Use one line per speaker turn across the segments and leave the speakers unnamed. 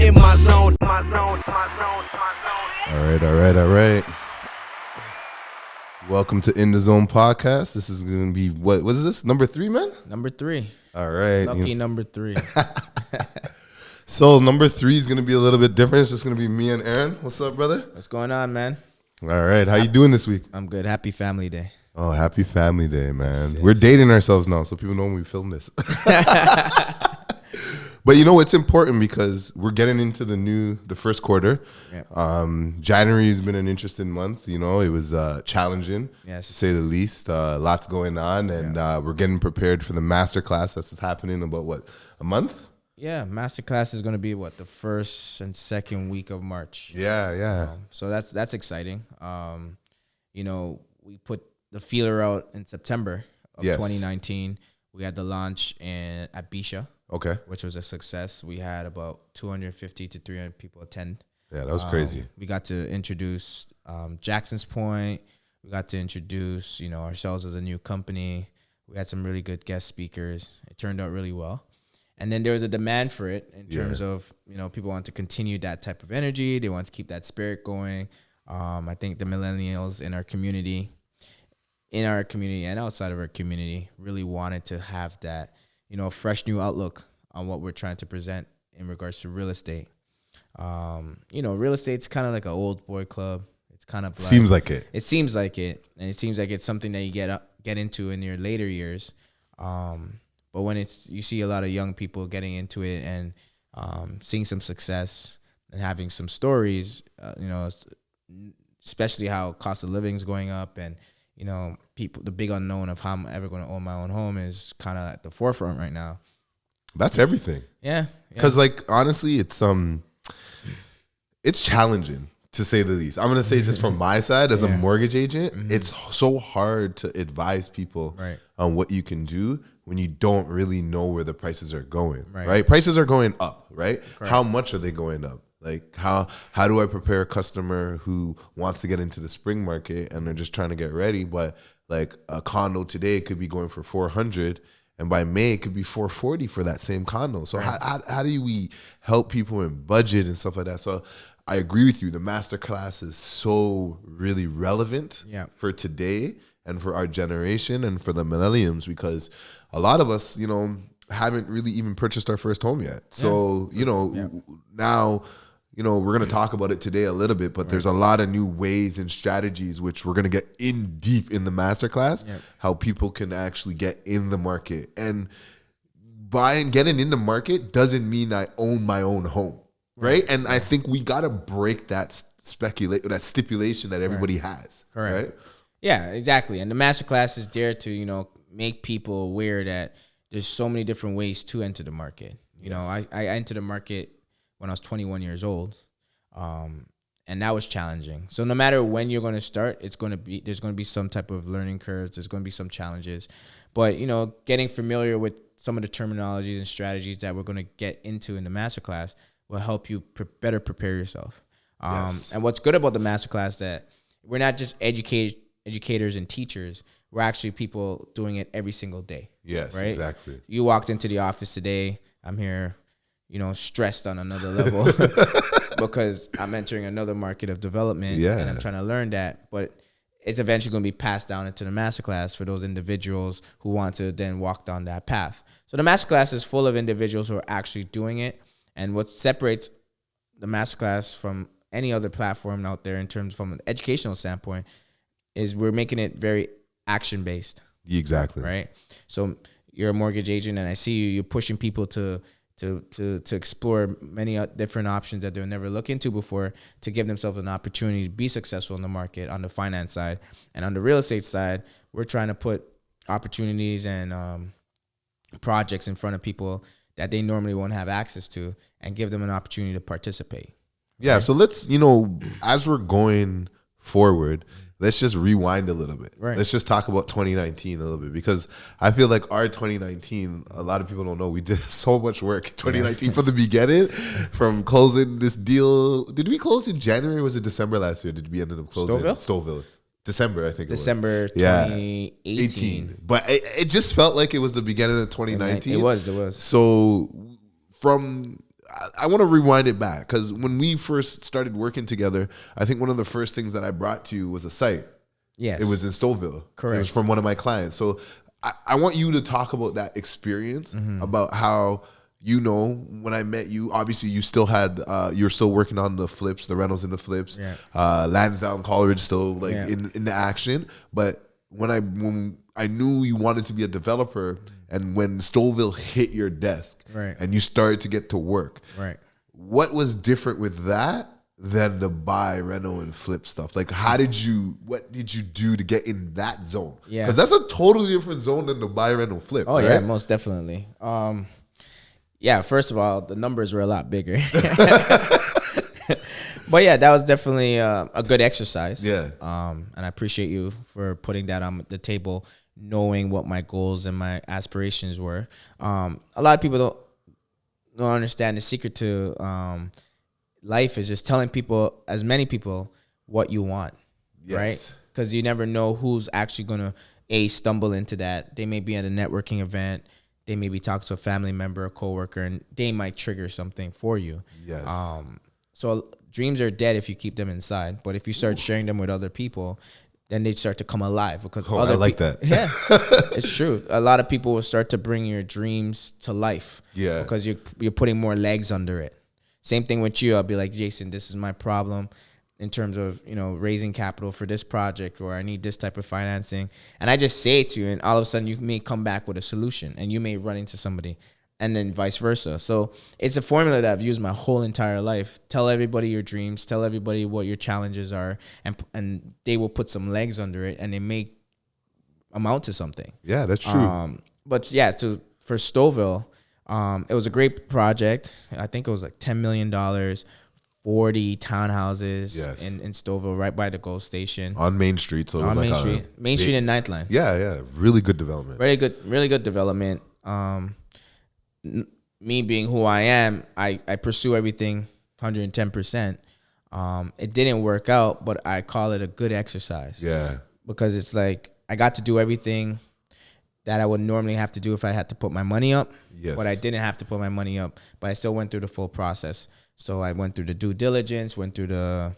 in my zone.
All right. Welcome to In the Zone podcast. This is going to be, what is this? Number 3, man?
Number 3.
All right.
Lucky number 3.
So number 3 is going to be a little bit different. It's just going to be me and Aaron. What's up, brother?
What's going on, man?
All right. How you doing this week?
I'm good. Happy Family Day.
Oh, happy Family Day, man.
Yes.
We're dating ourselves now, so people know when we film this. But you know, it's important because we're getting into the first quarter.
Yeah.
January has been an interesting month. You know, it was challenging,
Yes.
to say the least. Lots going on, and we're getting prepared for the Masterclass that's happening in about, a month?
Yeah, Masterclass is going to be, the first and second week of March.
Yeah.
So that's exciting. You know, we put the feeler out in September of 2019. We had the launch at Bisha.
Okay.
Which was a success. We had about 250 to 300 people attend.
Yeah, that was crazy.
We got to introduce Jackson's Point. We got to introduce, ourselves as a new company. We had some really good guest speakers. It turned out really well. And then there was a demand for it in terms of, people want to continue that type of energy. They want to keep that spirit going. I think the millennials in our community and outside of our community really wanted to have that, a fresh new outlook on what we're trying to present in regards to real estate. Real estate's kind of like an old boy club. It's kind of
Seems like it.
It seems like it, and it seems like it's something that you get into in your later years. But when you see a lot of young people getting into it and seeing some success and having some stories, especially how cost of living is going up, and the big unknown of how I'm ever going to own my own home is kind of at the forefront right now.
That's everything.
Yeah.
Because honestly, it's challenging, to say the least. I'm going to say just from my side as a mortgage agent, it's so hard to advise people on what you can do when you don't really know where the prices are going, right? Prices are going up, right? Correct. How much are they going up? Like how do I prepare a customer who wants to get into the spring market and they're just trying to get ready, but like a condo today could be going for $400, and by May it could be $440 for that same condo. So how do we help people in budget and stuff like that? So I agree with you. The Masterclass is so really relevant for today and for our generation and for the millennials, because a lot of us, haven't really even purchased our first home yet. So, now, we're going to talk about it today a little bit, but there's a lot of new ways and strategies, which we're going to get in deep in the Masterclass, how people can actually get in the market. And getting in the market doesn't mean I own my own home, right? And I think we got to break that stipulation that everybody has.
Correct.
Right?
Yeah, exactly. And the Masterclass is there to, make people aware that there's so many different ways to enter the market. I entered the market when I was 21 years old, and that was challenging. So no matter when you're going to start, there's going to be some type of learning curves. There's going to be some challenges, but getting familiar with some of the terminologies and strategies that we're going to get into in the Masterclass will help you better prepare yourself. And what's good about the Masterclass that we're not just educators and teachers. We're actually people doing it every single day.
Yes,
right?
Exactly.
You walked into the office today. I'm here, stressed on another level because I'm entering another market of development and I'm trying to learn that. But it's eventually going to be passed down into the Masterclass for those individuals who want to then walk down that path. So the Masterclass is full of individuals who are actually doing it. And what separates the Masterclass from any other platform out there in terms from an educational standpoint is we're making it very action-based.
Exactly.
Right? So you're a mortgage agent, and I see you're pushing people to explore many different options that they'll never look into before, to give themselves an opportunity to be successful in the market on the finance side. And on the real estate side, we're trying to put opportunities and projects in front of people that they normally won't have access to and give them an opportunity to participate.
Yeah, so let's, as we're going forward, let's just rewind a little bit.
Right.
Let's just talk about 2019 a little bit, because I feel like our 2019, a lot of people don't know, we did so much work in 2019 from the beginning, from closing this deal. Did we close in January or was it December last year? Did we end up closing?
Stouffville?
December, I think
December 2018.
But it just felt like it was the beginning of 2019.
It was.
So from I want to rewind it back, because when we first started working together, I think one of the first things that I brought to you was a site.
Yes.
It was in Stouffville.
Correct.
It was from one of my clients. So I want you to talk about that experience, about how, when I met you, obviously you still had, you're still working on the flips, the rentals and the flips. Yeah. Lansdowne Coleridge still in the action. But when I knew you wanted to be a developer, and when Stouffville hit your desk,
right,
and you started to get to work,
right,
what was different with that than the buy, reno, and flip stuff? Like, what did you do to get in that zone?
Yeah,
because that's a totally different zone than the buy, reno, flip.
Oh,
right?
Yeah, most definitely. Yeah, first of all, the numbers were a lot bigger. But yeah, that was definitely a good exercise.
Yeah.
And I appreciate you for putting that on the table, knowing what my goals and my aspirations were. A lot of people don't understand the secret to life is just telling people, as many people, what you want. Yes. Right? Because you never know who's actually going to stumble into that. They may be at a networking event. They may be talking to a family member, a coworker, and they might trigger something for you. Yes. So dreams are dead if you keep them inside, but if you start sharing them with other people, then they start to come alive. Because
I like that.
Yeah, it's true. A lot of people will start to bring your dreams to life. Yeah, because you're putting more legs under it. Same thing with you. I'll be like, Jason, this is my problem in terms of raising capital for this project, or I need this type of financing, and I just say it to you, and all of a sudden you may come back with a solution, and you may run into somebody. And then vice versa. So it's a formula that I've used my whole entire life. Tell everybody your dreams. Tell everybody what your challenges are, and they will put some legs under it, and they may amount to something.
Yeah, that's true.
But yeah, for Stouffville, it was a great project. I think it was like $10 million, 40 townhouses in Stouffville, right by the GO station
on Main Street. So it was
Main Street and Ninth Line.
Yeah, really good development.
Really good development. Me being who I am, I pursue everything 110%. It didn't work out, but I call it a good exercise. Yeah. Because it's like I got to do everything that I would normally have to do if I had to put my money up. Yes. But I didn't have to put my money up, but I still went through the full process. So I went through the due diligence, went through the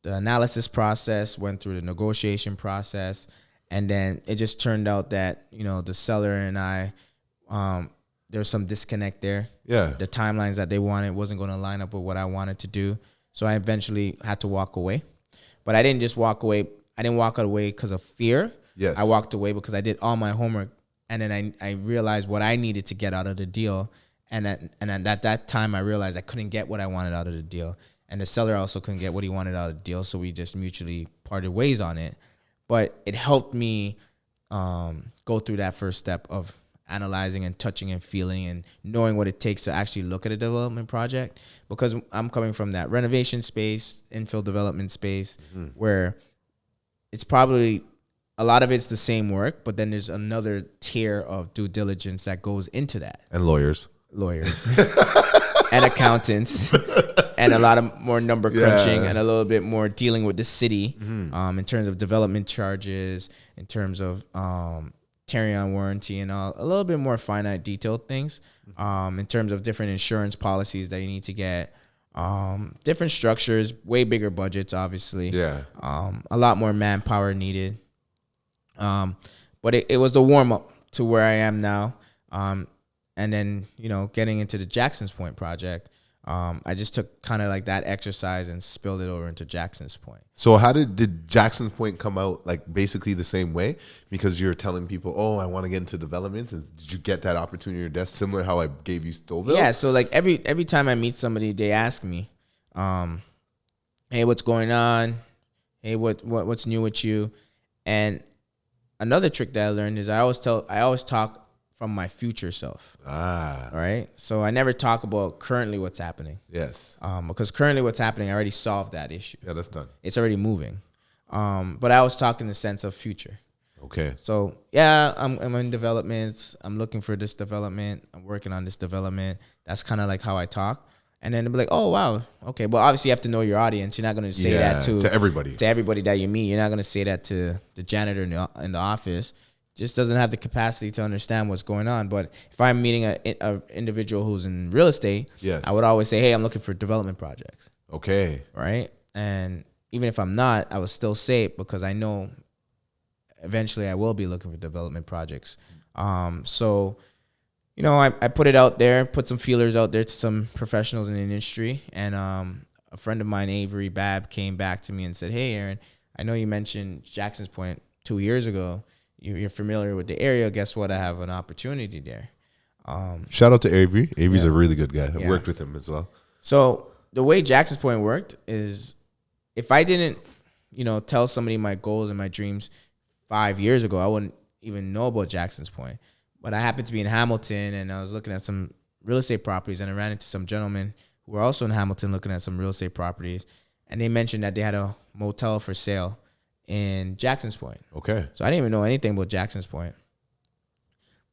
analysis process, went through the negotiation process, and then it just turned out that, the seller and I, there's some disconnect there. Yeah. The timelines that they wanted wasn't going to line up with what I wanted to do. So I eventually had to walk away. But I didn't just walk away. I didn't walk away because of fear. Yes. I walked away because I did all my homework. And then I realized what I needed to get out of the deal. And at that time, I realized I couldn't get what I wanted out of the deal. And the seller also couldn't get what he wanted out of the deal. So we just mutually parted ways on it. But it helped me go through that first step of analyzing and touching and feeling and knowing what it takes to actually look at a development project, because I'm coming from that renovation space, infill development space, where it's probably a lot of it's the same work, but then there's another tier of due diligence that goes into that.
And lawyers
and accountants and a lot of more number crunching and a little bit more dealing with the city in terms of development charges, in terms of carry on warranty and all, a little bit more finite detailed things in terms of different insurance policies that you need to get, different structures, way bigger budgets, obviously. Yeah. A lot more manpower needed. But it was the warm up to where I am now. And then, getting into the Jackson's Point project, I just took kind of like that exercise and spilled it over into Jackson's Point.
So how did Jackson's Point come out, like basically the same way? Because you're telling people, oh, I want to get into development. And did you get that opportunity or that's similar how I gave you Stouffville?
Yeah. So like every time I meet somebody, they ask me, hey, what's going on? Hey, what's new with you? And another trick that I learned is I always talk from my future self. All right. So I never talk about currently what's happening. Yes. Because currently what's happening, I already solved that issue.
Yeah, that's done.
It's already moving. But I always talk in the sense of future.
Okay.
So yeah, I'm in development. I'm looking for this development. I'm working on this development. That's kind of like how I talk. And then they'll be like, oh, wow. Okay. But obviously you have to know your audience. You're not going to say that to
everybody.
To everybody that you meet. You're not going to say that to the janitor in the office. just doesn't have the capacity to understand what's going on. But if I'm meeting a individual who's in real estate,
yes,
I would always say, hey, I'm looking for development projects.
Okay.
Right. And even if I'm not, I would still say it because I know eventually I will be looking for development projects. So, you know, I put it out there, put some feelers out there to some professionals in the industry. And a friend of mine, Avery Babb, came back to me and said, hey, Aaron, I know you mentioned Jackson's Point 2 years ago. You're familiar with the area. Guess what? I have an opportunity there.
Shout out to Avery. Avery's a really good guy. I've worked with him as well.
So the way Jackson's Point worked is if I didn't, you know, tell somebody my goals and my dreams 5 years ago, I wouldn't even know about Jackson's Point. But I happened to be in Hamilton, and I was looking at some real estate properties, and I ran into some gentlemen who were also in Hamilton looking at some real estate properties, and they mentioned that they had a motel for sale in Jackson's Point.
Okay.
So I didn't even know anything about Jackson's Point.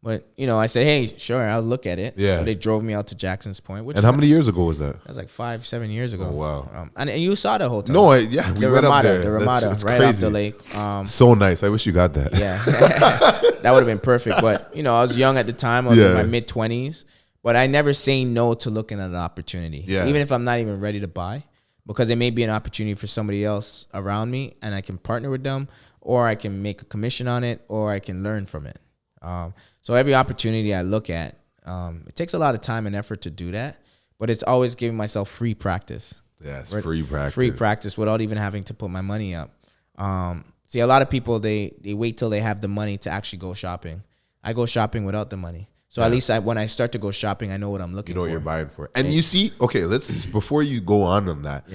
But, you know, I said, hey, sure, I'll look at it.
Yeah.
So they drove me out to Jackson's Point.
And how many years ago was that?
That was like 5-7 years ago.
Oh, wow.
And you saw the hotel.
No, we went up there.
The Ramada,
that's
right
crazy.
off the lake.
So nice. I wish you got that.
Yeah. That would have been perfect. But, you know, I was young at the time. I was in my mid-20s. But I never say no to looking at an opportunity. Yeah. Even if I'm not even ready to buy. Because it may be an opportunity for somebody else around me, and I can partner with them, or I can make a commission on it, or I can learn from it. So every opportunity I look at, it takes a lot of time and effort to do that, but it's always giving myself free practice.
Yes, free practice.
Free practice without even having to put my money up. See, a lot of people, they wait till they have the money to actually go shopping. I go shopping without the money. So at least when I start to go shopping, I know what I'm looking for.
You know what you're buying for. And you see, okay, before you go on that,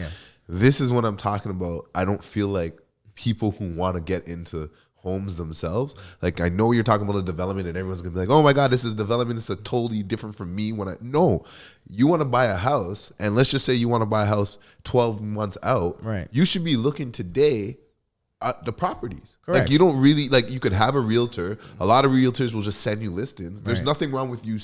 this is what I'm talking about. I don't feel like people who want to get into homes themselves, like I know you're talking about a development and everyone's gonna be like, oh my God, this is development, it's a totally different from me. No, you want to buy a house, and let's just say you want to buy a house 12 months out,
right? You
should be looking today at the properties.
Correct.
Like you don't really, like you could have a realtor. A lot of realtors will just send you listings. There's nothing wrong with you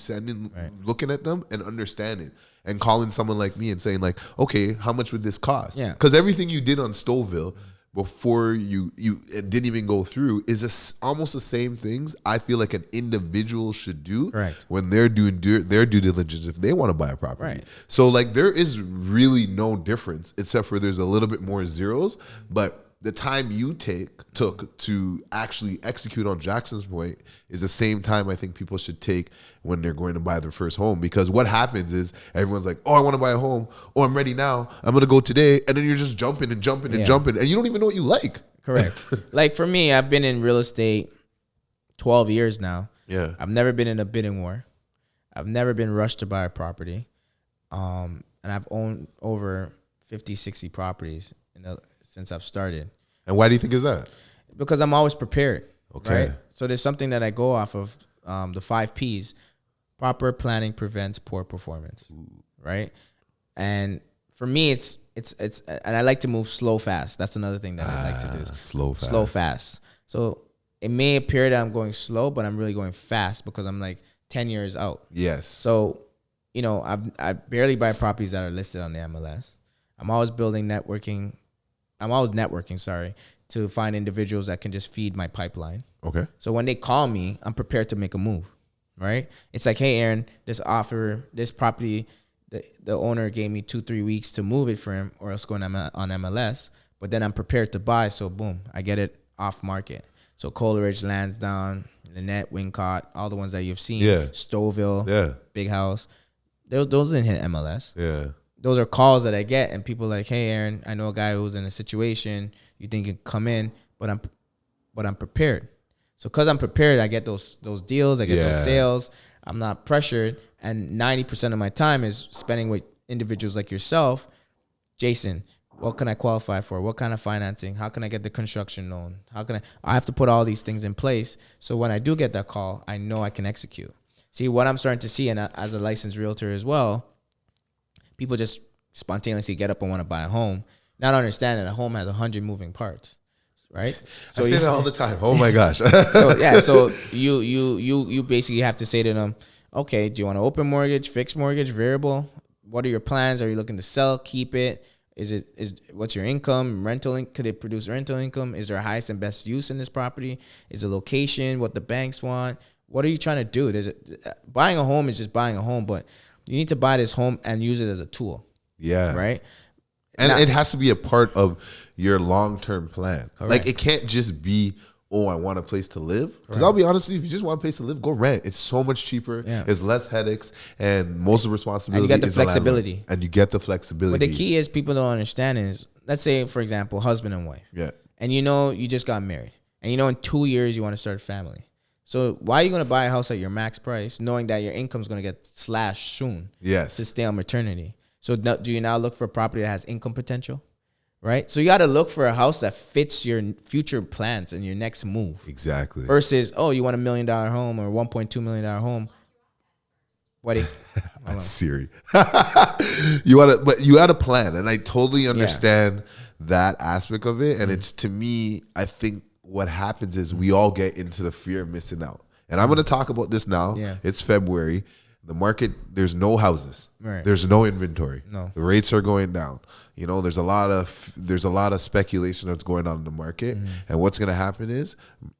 looking at them and understanding and calling someone like me and saying like, okay, how much would this cost?
Yeah.
Because everything you did on Stouffville before you it didn't even go through is almost the same things I feel like an individual should do.
Correct.
When they're doing their due diligence if they want to buy a property.
Right.
So like there is really no difference except for there's a little bit more zeros, but the time you took to actually execute on Jackson's Point is the same time I think people should take when they're going to buy their first home. Because what happens is everyone's like, oh, I want to buy a home. Oh, I'm ready now. I'm going to go today. And then you're just jumping and jumping and jumping. And you don't even know what you like.
Correct. Like for me, I've been in real estate 12 years now.
Yeah.
I've never been in a bidding war. I've never been rushed to buy a property. And I've owned over 50, 60 properties since I've started.
And why do you think is that?
Because I'm always prepared.
Okay.
Right? So there's something that I go off of, the 5 Ps. Proper planning prevents poor performance. Ooh. Right? And for me, it's and I like to move slow, fast. That's another thing that I like to do. Slow, fast. So it may appear that I'm going slow, but I'm really going fast because I'm like 10 years out.
Yes.
So, you know, I barely buy properties that are listed on the MLS. I'm always networking, to find individuals that can just feed my pipeline.
Okay.
So when they call me, I'm prepared to make a move, right? It's like, hey, Aaron, this property, the owner gave me 2-3 weeks to move it for him or else going on MLS, but then I'm prepared to buy, so boom, I get it off market. So Coleridge, Lansdowne, Lynette, Wincott, all the ones that you've seen, Stouffville, Big House, those didn't hit MLS.
Yeah.
Those are calls that I get, and people are like, hey, Aaron, I know a guy who's in a situation. You think you can come in, but I'm prepared. So because I'm prepared, I get those deals, I get those sales. I'm not pressured, and 90% of my time is spending with individuals like yourself. Jason, what can I qualify for? What kind of financing? How can I get the construction loan? I have to put all these things in place. So when I do get that call, I know I can execute. See, what I'm starting to see, and as a licensed realtor as well, people just spontaneously get up and want to buy a home, not understanding a home has 100 moving parts, right?
So I say that all the time. Oh my gosh.
So you basically have to say to them, okay, do you want to open mortgage, fixed mortgage, variable? What are your plans? Are you looking to sell, keep it? What's your income? Could it produce rental income? Is there highest and best use in this property? Is the location what the banks want? What are you trying to do? Buying a home is just buying a home, but you need to buy this home and use it as a tool.
Yeah.
Right.
And it has to be a part of your long-term plan.
Correct.
Like, it can't just be, oh, I want a place to live. Because I'll be honest with you, if you just want a place to live, go rent. It's so much cheaper. Yeah. It's less headaches. And most of the responsibility
and you get the flexibility.
And you get the flexibility.
But the key is people don't understand is, let's say, for example, husband and wife.
Yeah.
And you just got married. And in 2 years you want to start a family. So why are you going to buy a house at your max price knowing that your income's going to get slashed soon?
Yes.
To stay on maternity. So do you now look for a property that has income potential? Right? So you got to look for a house that fits your future plans and your next move.
Exactly.
Versus, you want $1 million home or $1.2 million home. What?
Siri. But you had a plan, and I totally understand that aspect of it. And it's, to me, I think what happens is we all get into the fear of missing out. And I'm going to talk about this now. Yeah. It's February. The market, there's no houses. Right. There's no inventory.
No.
The rates are going down. There's a lot of speculation that's going on in the market. Mm-hmm. And what's going to happen is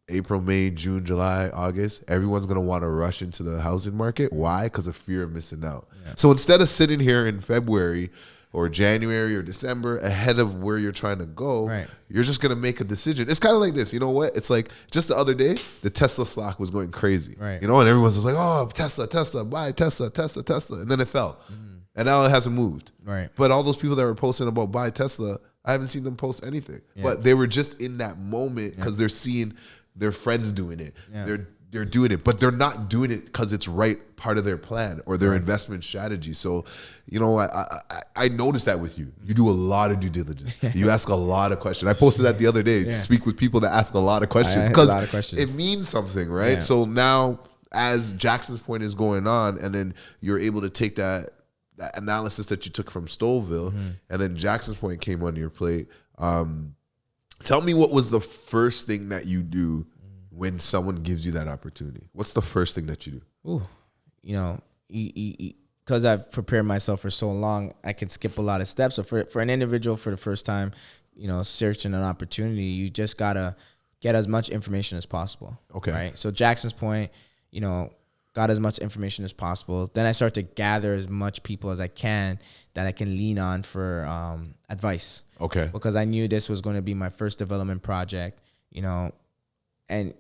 April, May, June, July, August, everyone's going to want to rush into the housing market. Why? Because of fear of missing out. Yeah. So instead of sitting here in February or January or December ahead of where you're trying to go, you're just going to make a decision. It's kind of like this. You know what? It's like just the other day, the Tesla stock was going crazy. Right. And everyone's just like, oh, Tesla, buy Tesla. And then it fell. Mm-hmm. And now it hasn't moved. Right. But all those people that were posting about buy Tesla, I haven't seen them post anything. Yeah. But they were just in that moment because they're seeing their friends doing it. Yeah. They're doing it, but they're not doing it because it's part of their plan or their investment strategy. So, I noticed that with you. You do a lot of due diligence. You ask a lot of questions. I posted that the other day. To speak with people that ask a lot of questions because it means something, right? Yeah. So now, as Jackson's Point is going on, and then you're able to take that analysis that you took from Stouffville, and then Jackson's Point came on your plate. Tell me, what was the first thing that you do when someone gives you that opportunity? What's the first thing that you do?
Because I've prepared myself for so long, I can skip a lot of steps. So for an individual for the first time, searching an opportunity, you just gotta get as much information as possible. Okay. Right. So Jackson's Point, got as much information as possible. Then I start to gather as much people as I can that I can lean on for advice. Okay. Because I knew this was going to be my first development project, And,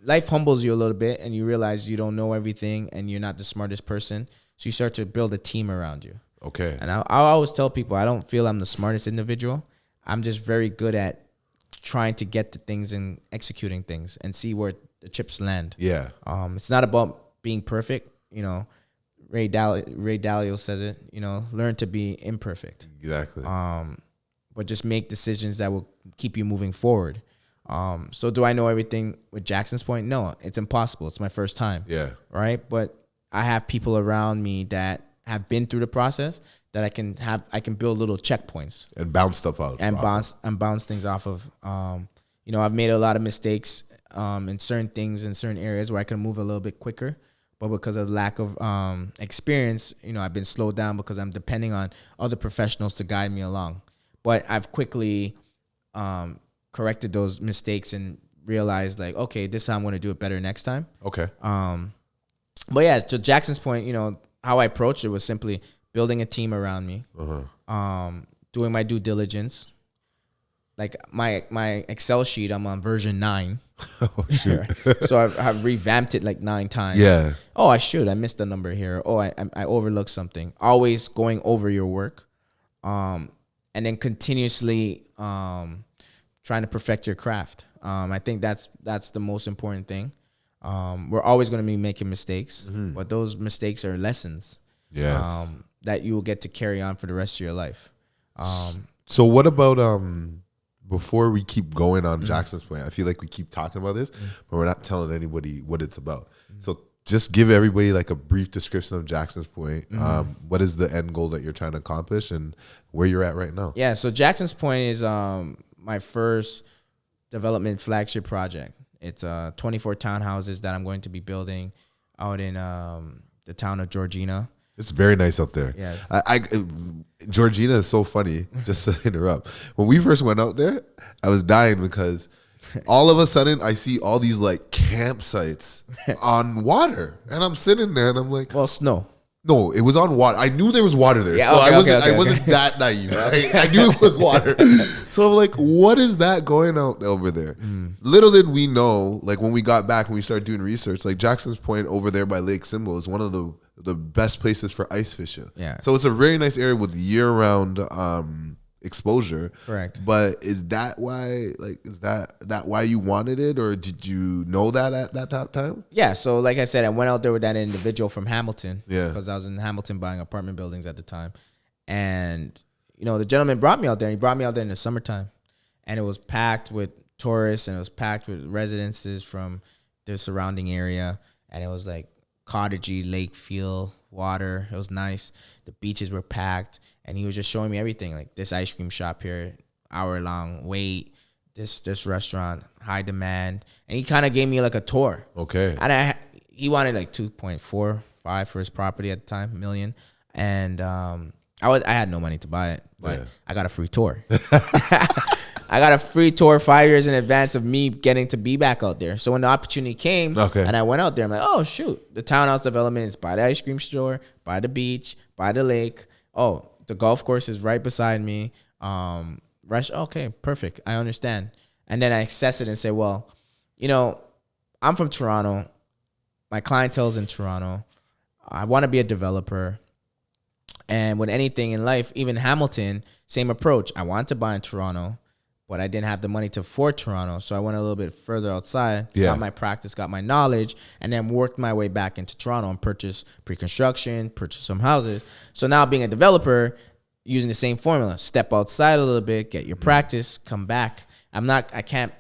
life humbles you a little bit and you realize you don't know everything and you're not the smartest person. So you start to build a team around you. Okay. And I always tell people, I don't feel I'm the smartest individual. I'm just very good at trying to get the things and executing things and see where the chips land. Yeah. It's not about being perfect. Ray Dalio says it, learn to be imperfect. Exactly. But just make decisions that will keep you moving forward. So do I know everything with Jackson's Point? No, it's impossible. It's my first time. Yeah. Right. But I have people around me that have been through the process that I can build little checkpoints
and bounce stuff out
and bounce things off of. I've made a lot of mistakes in certain things in certain areas where I can move a little bit quicker. But because of lack of experience, I've been slowed down because I'm depending on other professionals to guide me along. But I've quickly corrected those mistakes and realized okay, this is how I'm going to do it better next time. Okay. But yeah, to Jackson's Point, how I approached it was simply building a team around me, doing my due diligence. Like my Excel sheet, I'm on version 9. Oh, shoot. So I've revamped it 9 times. Yeah. Oh, I missed a number here. Oh, I overlooked something. Always going over your work, and then continuously trying to perfect your craft. I think that's the most important thing. We're always going to be making mistakes, but those mistakes are lessons. Yes. That you will get to carry on for the rest of your life.
So what about before we keep going on Jackson's Point, I feel like we keep talking about this, but we're not telling anybody what it's about. So just give everybody a brief description of Jackson's Point. What is the end goal that you're trying to accomplish and where you're at right now?
Yeah, so Jackson's Point is my first development flagship project. It's 24 townhouses that I'm going to be building out in the town of Georgina.
It's very nice out there.
Yeah.
Georgina is so funny, just to interrupt. When we first went out there, I was dying because all of a sudden I see all these like campsites on water. And I'm sitting there and I'm like,
well, snow.
No, it was on water. I knew there was water there.
Yeah,
so
okay,
I wasn't that naive. I knew it was water. So I'm like, what is that going out over there? Little did we know, like when we got back and we started doing research, like Jackson's Point over there by Lake Simbo is one of the best places for ice fishing.
Yeah.
So it's a very nice area with year-round exposure.
Correct.
But is that why, like, is that why you wanted it, or did you know that at that time?
Yeah. So like I said, I went out there with that individual from Hamilton.
Yeah.
Because I was in Hamilton buying apartment buildings at the time, and the gentleman brought me out there. And he brought me out there in the summertime, and it was packed with tourists, and it was packed with residences from the surrounding area, and it was like cottagey lake feel, water. It was nice. The beaches were packed, and he was just showing me everything, like this ice cream shop here, hour long wait, this restaurant, high demand, and he kind of gave me like a tour.
Okay.
And he wanted like 2.45 for his property at the time, million, and I had no money to buy it, but I got a free tour. I got a free tour 5 years in advance of me getting to be back out there. So when the opportunity came and I went out there, I'm like, oh, shoot. The Townhouse Development is by the ice cream store, by the beach, by the lake. Oh, the golf course is right beside me. Okay, perfect. I understand. And then I assess it and say, well, I'm from Toronto. My clientele's in Toronto. I want to be a developer. And with anything in life, even Hamilton, same approach. I want to buy in Toronto, but I didn't have the money to afford Toronto. So I went a little bit further outside, got my practice, got my knowledge, and then worked my way back into Toronto and purchased pre-construction, purchased some houses. So now being a developer, using the same formula, step outside a little bit, get your practice, come back. I can't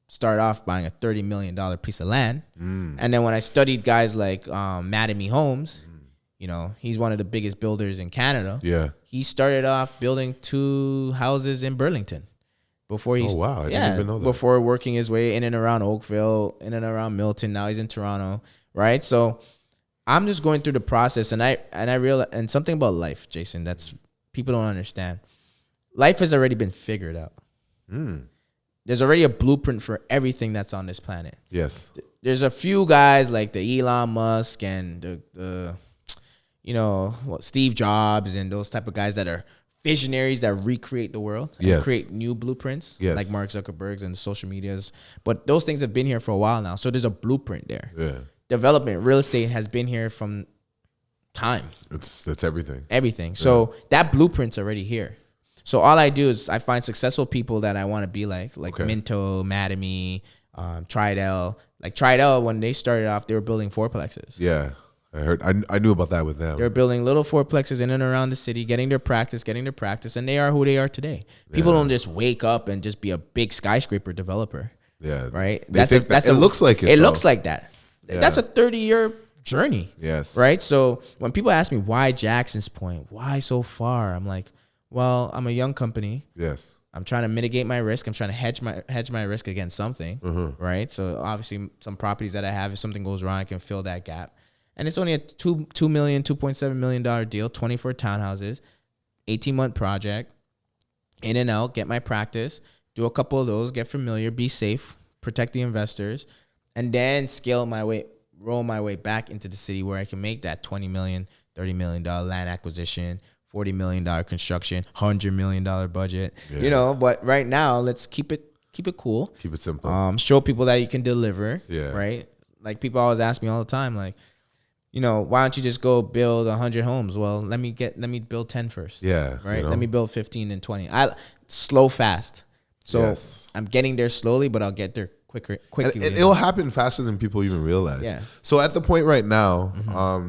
start off buying a $30 million piece of land. And then when I studied guys like Mattamy Homes, he's one of the biggest builders in Canada. Yeah. He started off building 2 houses in Burlington. Before he's
I didn't even know that.
Before working his way in and around Oakville, in and around Milton. Now he's in Toronto, right? So I'm just going through the process, and I realize, and something about life, Jason, that's people don't understand. Life has already been figured out. There's already a blueprint for everything that's on this planet.
Yes.
There's a few guys like the Elon Musk and Steve Jobs and those type of guys that are visionaries that recreate the world and create new blueprints, like Mark Zuckerberg's and the social medias. But those things have been here for a while now. So there's a blueprint there. Yeah. Development, real estate has been here from time.
It's everything.
Everything. So that blueprint's already here. So all I do is I find successful people that I want to be like Minto, Mattamy, Tridel. Like Tridel, when they started off, they were building fourplexes.
Yeah. I knew about that with them.
They're building little fourplexes in and around the city, getting their practice, and they are who they are today. People don't just wake up and just be a big skyscraper developer. Yeah. Right?
It looks like it.
It looks like that. Yeah. That's a 30-year journey.
Yes.
Right? So when people ask me, why Jackson's Point? Why so far? I'm like, well, I'm a young company. Yes. I'm trying to mitigate my risk. I'm trying to hedge my risk against something. Right? So obviously some properties that I have, if something goes wrong, I can fill that gap. And it's only a $2.7 million deal, 24 townhouses, 18-month project, in and out, get my practice, do a couple of those, get familiar, be safe, protect the investors, and then roll my way back into the city where I can make that $20 million, $30 million land acquisition, $40 million construction, $100 million budget. Yeah. But right now, let's keep it cool.
Keep it simple.
Show people that you can deliver. Yeah. Right? Like people always ask me all the time, like, why don't you just go build 100 homes? Well, let me build 10 first. Yeah. Right. Let me build 15 and 20. Slow, fast. So I'm getting there slowly, but I'll get there quickly.
It'll happen faster than people even realize. Yeah. So at the point right now,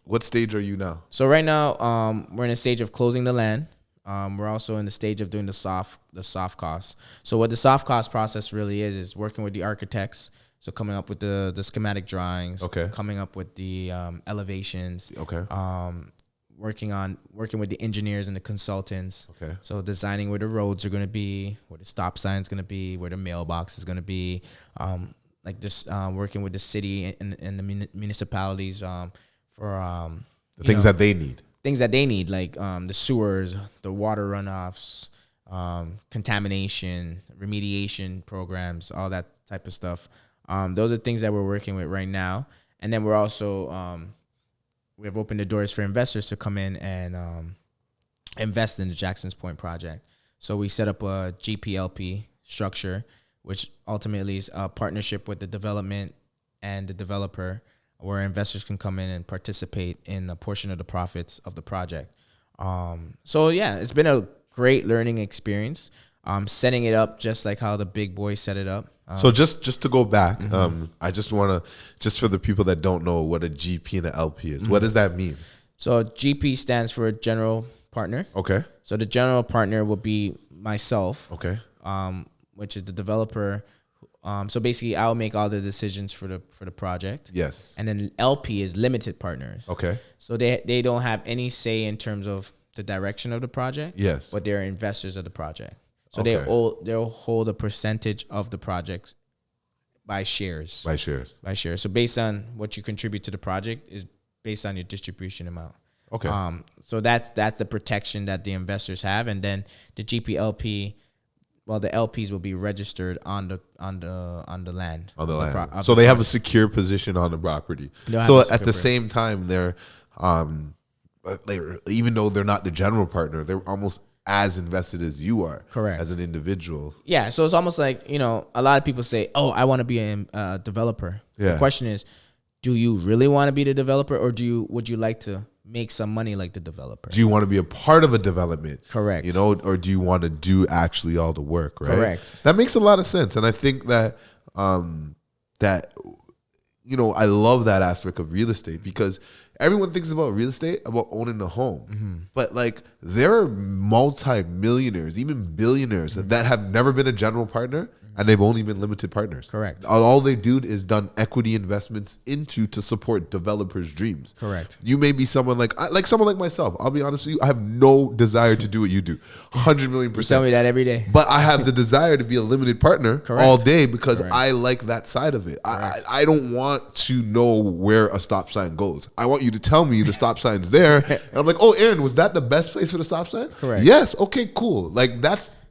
what stage are you now?
So right now, we're in a stage of closing the land. We're also in the stage of doing the soft costs. So what the soft cost process really is working with the architects. So coming up with the schematic drawings, coming up with the elevations, working with the engineers and the consultants. So designing where the roads are going to be, where the stop sign is going to be, where the mailbox is going to be, working with the city and the municipalities for
The things that they need.
Things that they need, like the sewers, the water runoffs, contamination, remediation programs, all that type of stuff. Those are things that we're working with right now. And then we're also, we have opened the doors for investors to come in and invest in the Jackson's Point project. So we set up a GPLP structure, which ultimately is a partnership with the development and the developer, where investors can come in and participate in a portion of the profits of the project. So yeah, it's been a great learning experience. Setting it up just like how the big boys set it up.
So just to go back, I just want to, just for the people that don't know what a GP and an LP is, what does that mean? So
GP stands for general partner.
Okay.
So the general partner will be myself.
Okay.
Which is the developer. So basically, I'll make all the decisions for the project.
Yes.
And then LP is limited partners.
Okay.
So they don't have any say in terms of the direction of the project.
Yes.
But they're investors of the project. So
okay.
they'll hold a percentage of the project by shares.
By shares.
So based on what you contribute to the project is based on your distribution amount.
Okay.
So that's the protection that the investors have, and then the GPLP. Well, the LPs will be registered on the land. On the land.
So they have a secure position on the property. So at the same time, they're even though they're not the general partner, they're almost as invested as you are.
Correct.
As an individual.
Yeah. So it's almost like, a lot of people say, "Oh, I want to be a developer."
Yeah.
The question is, do you really want to be the developer, or would you like to make some money like the developer?
Do you want to be a part of a development?
Correct.
Or do you want to do actually all the work, right?
Correct.
That makes a lot of sense. And I think that, I love that aspect of real estate, because everyone thinks about real estate, about owning a home. But like, there are multi-millionaires, even billionaires that have never been a general partner, and they've only been limited partners.
Correct.
All they do is done equity investments to support developers' dreams.
Correct.
You may be someone like someone like myself. I'll be honest with you. I have no desire to do what you do. 100 million %.
You tell me that every day.
But I have the desire to be a limited partner
Correct.
all day, because
Correct.
I like that side of it. I don't want to know where a stop sign goes. I want you to tell me the stop sign's there. And I'm like, oh, Aaron, was that the best place for the stop sign?
Correct.
Yes. Okay, cool. Like,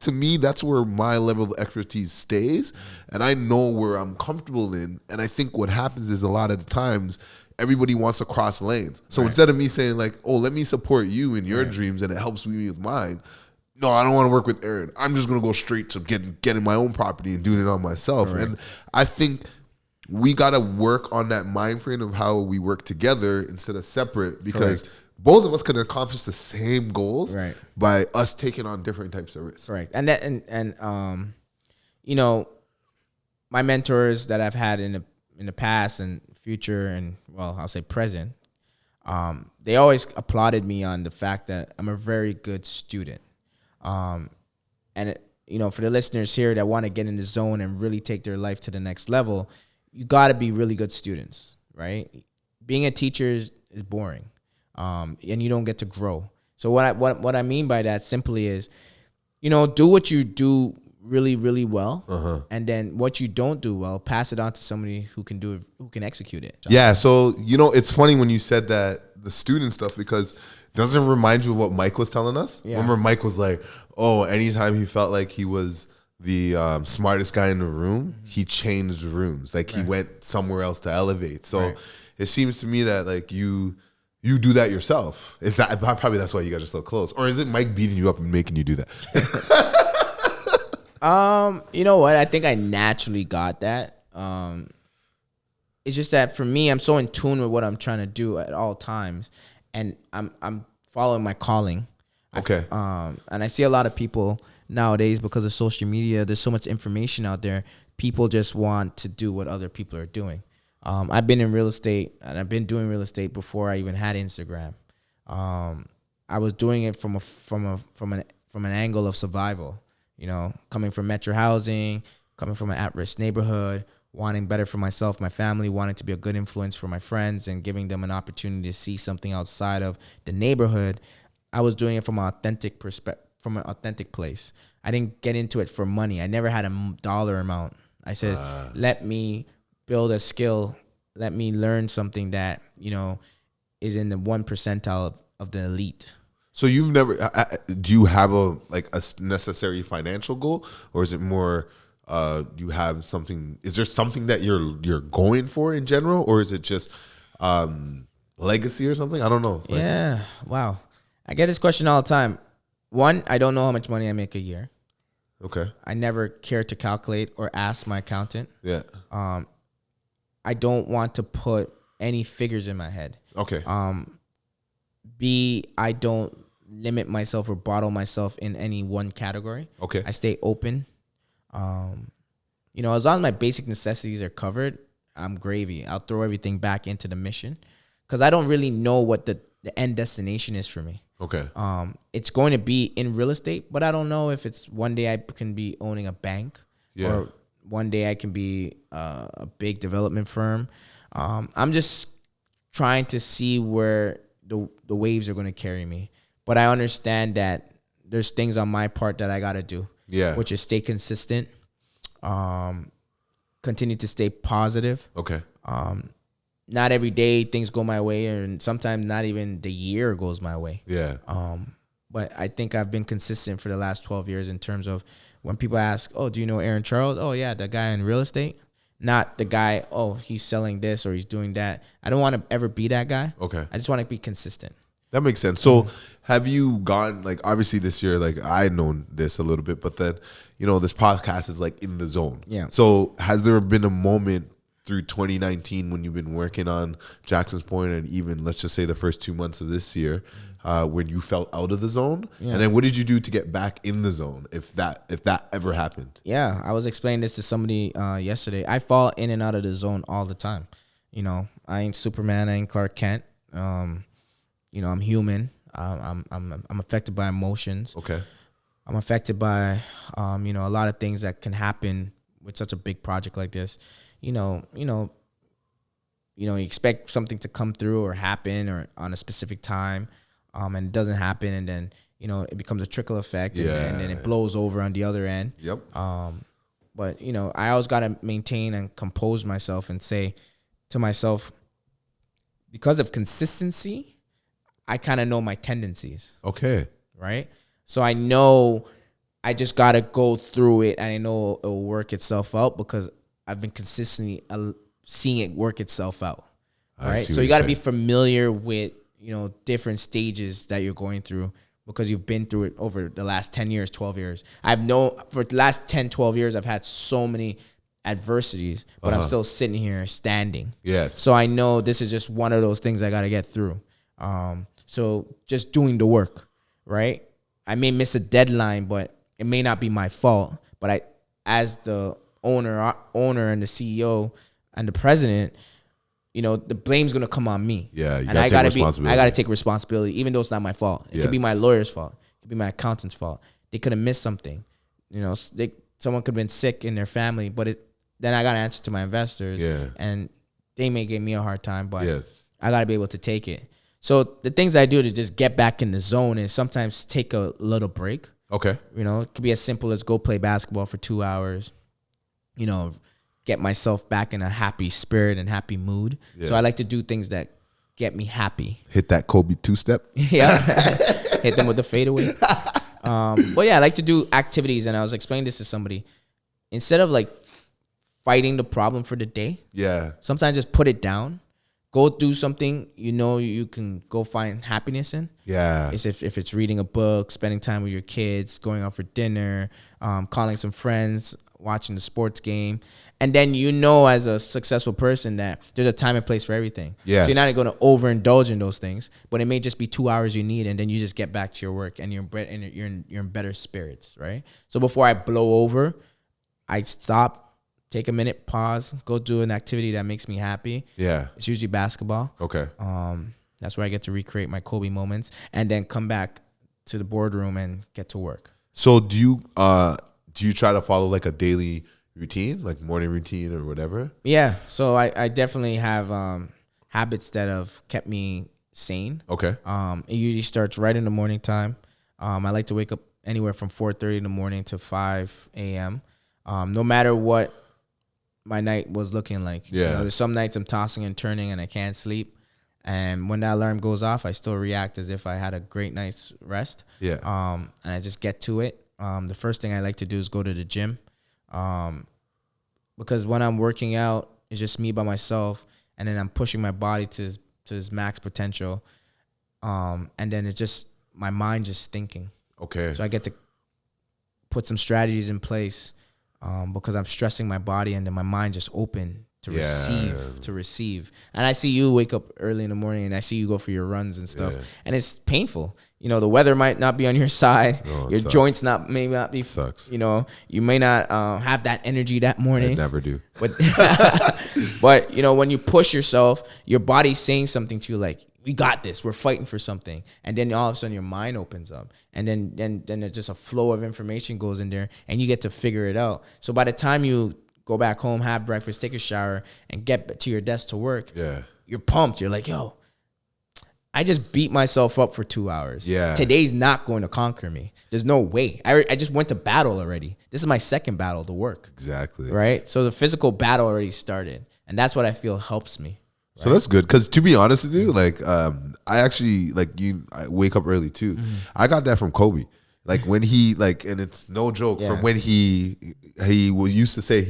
to me, that's where my level of expertise stays, and I know where I'm comfortable in. And I think what happens is, a lot of the times, everybody wants to cross lanes. So instead of me saying like, oh, let me support you in your dreams and it helps me with mine, no, I don't want to work with Aaron. I'm just going to go straight to getting my own property and doing it on myself. Correct. And I think we got to work on that mind frame of how we work together instead of separate, because Correct. Both of us can accomplish the same goals by us taking on different types of risks.
Correct. And my mentors that I've had in the past and future, and I'll say present, they always applauded me on the fact that I'm a very good student. For the listeners here that want to get in the zone and really take their life to the next level, you got to be really good students, right? Being a teacher is boring. And you don't get to grow. So what I mean by that simply is, do what you do really, really well, and then what you don't do well, pass it on to somebody who can do it, who can execute it.
Yeah. So it's funny when you said that, the student stuff, because doesn't it remind you of what Mike was telling us? Yeah. Remember, Mike was like, oh, anytime he felt like he was the smartest guy in the room, he changed rooms. Like he went somewhere else to elevate. So it seems to me that like you do that yourself. Is that probably that's why you guys are so close? Or is it Mike beating you up and making you do that?
You know what? I think I naturally got that. It's just that for me, I'm so in tune with what I'm trying to do at all times, and I'm following my calling.
Okay.
And I see a lot of people nowadays, because of social media, there's so much information out there. People just want to do what other people are doing. I've been in real estate, and I've been doing real estate before I even had Instagram. I was doing it from an angle of survival. Coming from metro housing, coming from an at-risk neighborhood, wanting better for myself, my family, wanting to be a good influence for my friends, and giving them an opportunity to see something outside of the neighborhood. I was doing it from an authentic perspective, from an authentic place. I didn't get into it for money. I never had a dollar amount. I said, let me build a skill. Let me learn something that, is in the 1 percentile of the elite.
So you've never, do you have a necessary financial goal, or is it more, you have something, is there something that you're going for in general, or is it just legacy or something? I don't know.
Yeah. Wow. I get this question all the time. One, I don't know how much money I make a year.
Okay.
I never care to calculate or ask my accountant.
Yeah.
I don't want to put any figures in my head.
Okay.
B, I don't limit myself or bottle myself in any one category.
Okay.
I stay open. As long as my basic necessities are covered, I'm gravy. I'll throw everything back into the mission because I don't really know what the end destination is for me.
Okay.
It's going to be in real estate, but I don't know if it's one day I can be owning a bank or one day I can be a big development firm. I'm just trying to see where the waves are going to carry me. But I understand that there's things on my part that I got to do, which is stay consistent, continue to stay positive.
Okay.
Not every day things go my way, and sometimes not even the year goes my way.
Yeah.
But I think I've been consistent for the last 12 years in terms of when people ask, oh, do you know Aaron Charles? Oh, yeah, that guy in real estate. Not the guy, oh, he's selling this or he's doing that. I don't want to ever be that guy.
Okay.
I just want to be consistent.
That makes sense. So have you gone, like, obviously this year, like, I known this a little bit, but then, this podcast is like in the zone.
Yeah.
So has there been a moment through 2019 when you've been working on Jackson's Point, and even let's just say the first 2 months of this year, when you felt out of the zone? Yeah. And then what did you do to get back in the zone, if that ever happened? Yeah,
I was explaining this to somebody yesterday. I fall in and out of the zone all the time. I ain't Superman, I ain't Clark Kent. I'm human. I'm affected by emotions.
Okay.
I'm affected by a lot of things that can happen with such a big project like this. You expect something to come through or happen or on a specific time, and it doesn't happen, and then it becomes a trickle effect, and then it blows over on the other end.
Yep.
But I always got to maintain and compose myself and say to myself, because of consistency, I kind of know my tendencies.
Okay.
Right? So I know I just got to go through it, and I know it will work itself out because I've been consistently seeing it work itself out. Right? So you got to be familiar with, different stages that you're going through because you've been through it over the last 10 years, 12 years. For the last 10, 12 years, I've had so many adversities, but I'm still sitting here standing.
Yes.
So I know this is just one of those things I got to get through. So just doing the work, right? I may miss a deadline, but it may not be my fault. But as the owner and the CEO and the president, the blame's gonna come on me.
Yeah,
and I gotta take responsibility, even though it's not my fault. It could be my lawyer's fault. It could be my accountant's fault. They could have missed something. Someone could have been sick in their family, but then I gotta answer to my investors, and they may give me a hard time, but I gotta be able to take it. So the things I do to just get back in the zone is sometimes take a little break.
Okay.
It could be as simple as go play basketball for 2 hours, get myself back in a happy spirit and happy mood. Yeah. So I like to do things that get me happy.
Hit that Kobe two-step.
Yeah. Hit them with the fadeaway. But yeah, I like to do activities, and I was explaining this to somebody. Instead of like fighting the problem for the day, sometimes just put it down. Go do something you can go find happiness in. Yeah. It's if it's reading a book, spending time with your kids, going out for dinner, calling some friends, watching the sports game. And then as a successful person that there's a time and place for everything. Yeah. So you're not going to overindulge in those things, but it may just be 2 hours you need, and then you just get back to your work and you're in better spirits, right? So before I blow over, I stop, take a minute, pause, go do an activity that makes me happy. Yeah. It's usually basketball. Okay. That's where I get to recreate my Kobe moments, and then come back to the boardroom and get to work.
So do you try to follow like a daily routine, like morning routine or whatever?
Yeah. So I definitely have habits that have kept me sane. Okay. It usually starts right in the morning time. I like to wake up anywhere from 4:30 in the morning to 5 a.m. No matter what my night was looking like. Yeah. There's some nights I'm tossing and turning and I can't sleep. And when that alarm goes off, I still react as if I had a great night's rest.
Yeah.
And I just get to it. The first thing I like to do is go to the gym. Because when I'm working out, it's just me by myself, and then I'm pushing my body to its max potential. And then it's just my mind just thinking.
Okay.
So I get to put some strategies in place because I'm stressing my body, and then my mind just open to receive. And I see you wake up early in the morning, and I see you go for your runs and stuff, and it's painful. You know, the weather might not be on your side. Your
sucks.
joints may not be.
Sucks.
You know, you may not have that energy that morning.
I never do.
But you know, when you push yourself, your body's saying something to you like, we got this. We're fighting for something. And then all of a sudden your mind opens up. And then there's just a flow of information goes in there, and you get to figure it out. So by the time you go back home, have breakfast, take a shower, and get to your desk to work, you're pumped. You're like, yo, I just beat myself up for 2 hours.
Yeah.
Today's not going to conquer me. There's no way. I just went to battle already. This is my second battle to work.
Exactly.
Right? So the physical battle already started. And that's what I feel helps me. Right?
So that's good, because to be honest with you, like I actually I wake up early too. Mm-hmm. I got that from Kobe. Like when he and it's no joke, from when he used to say,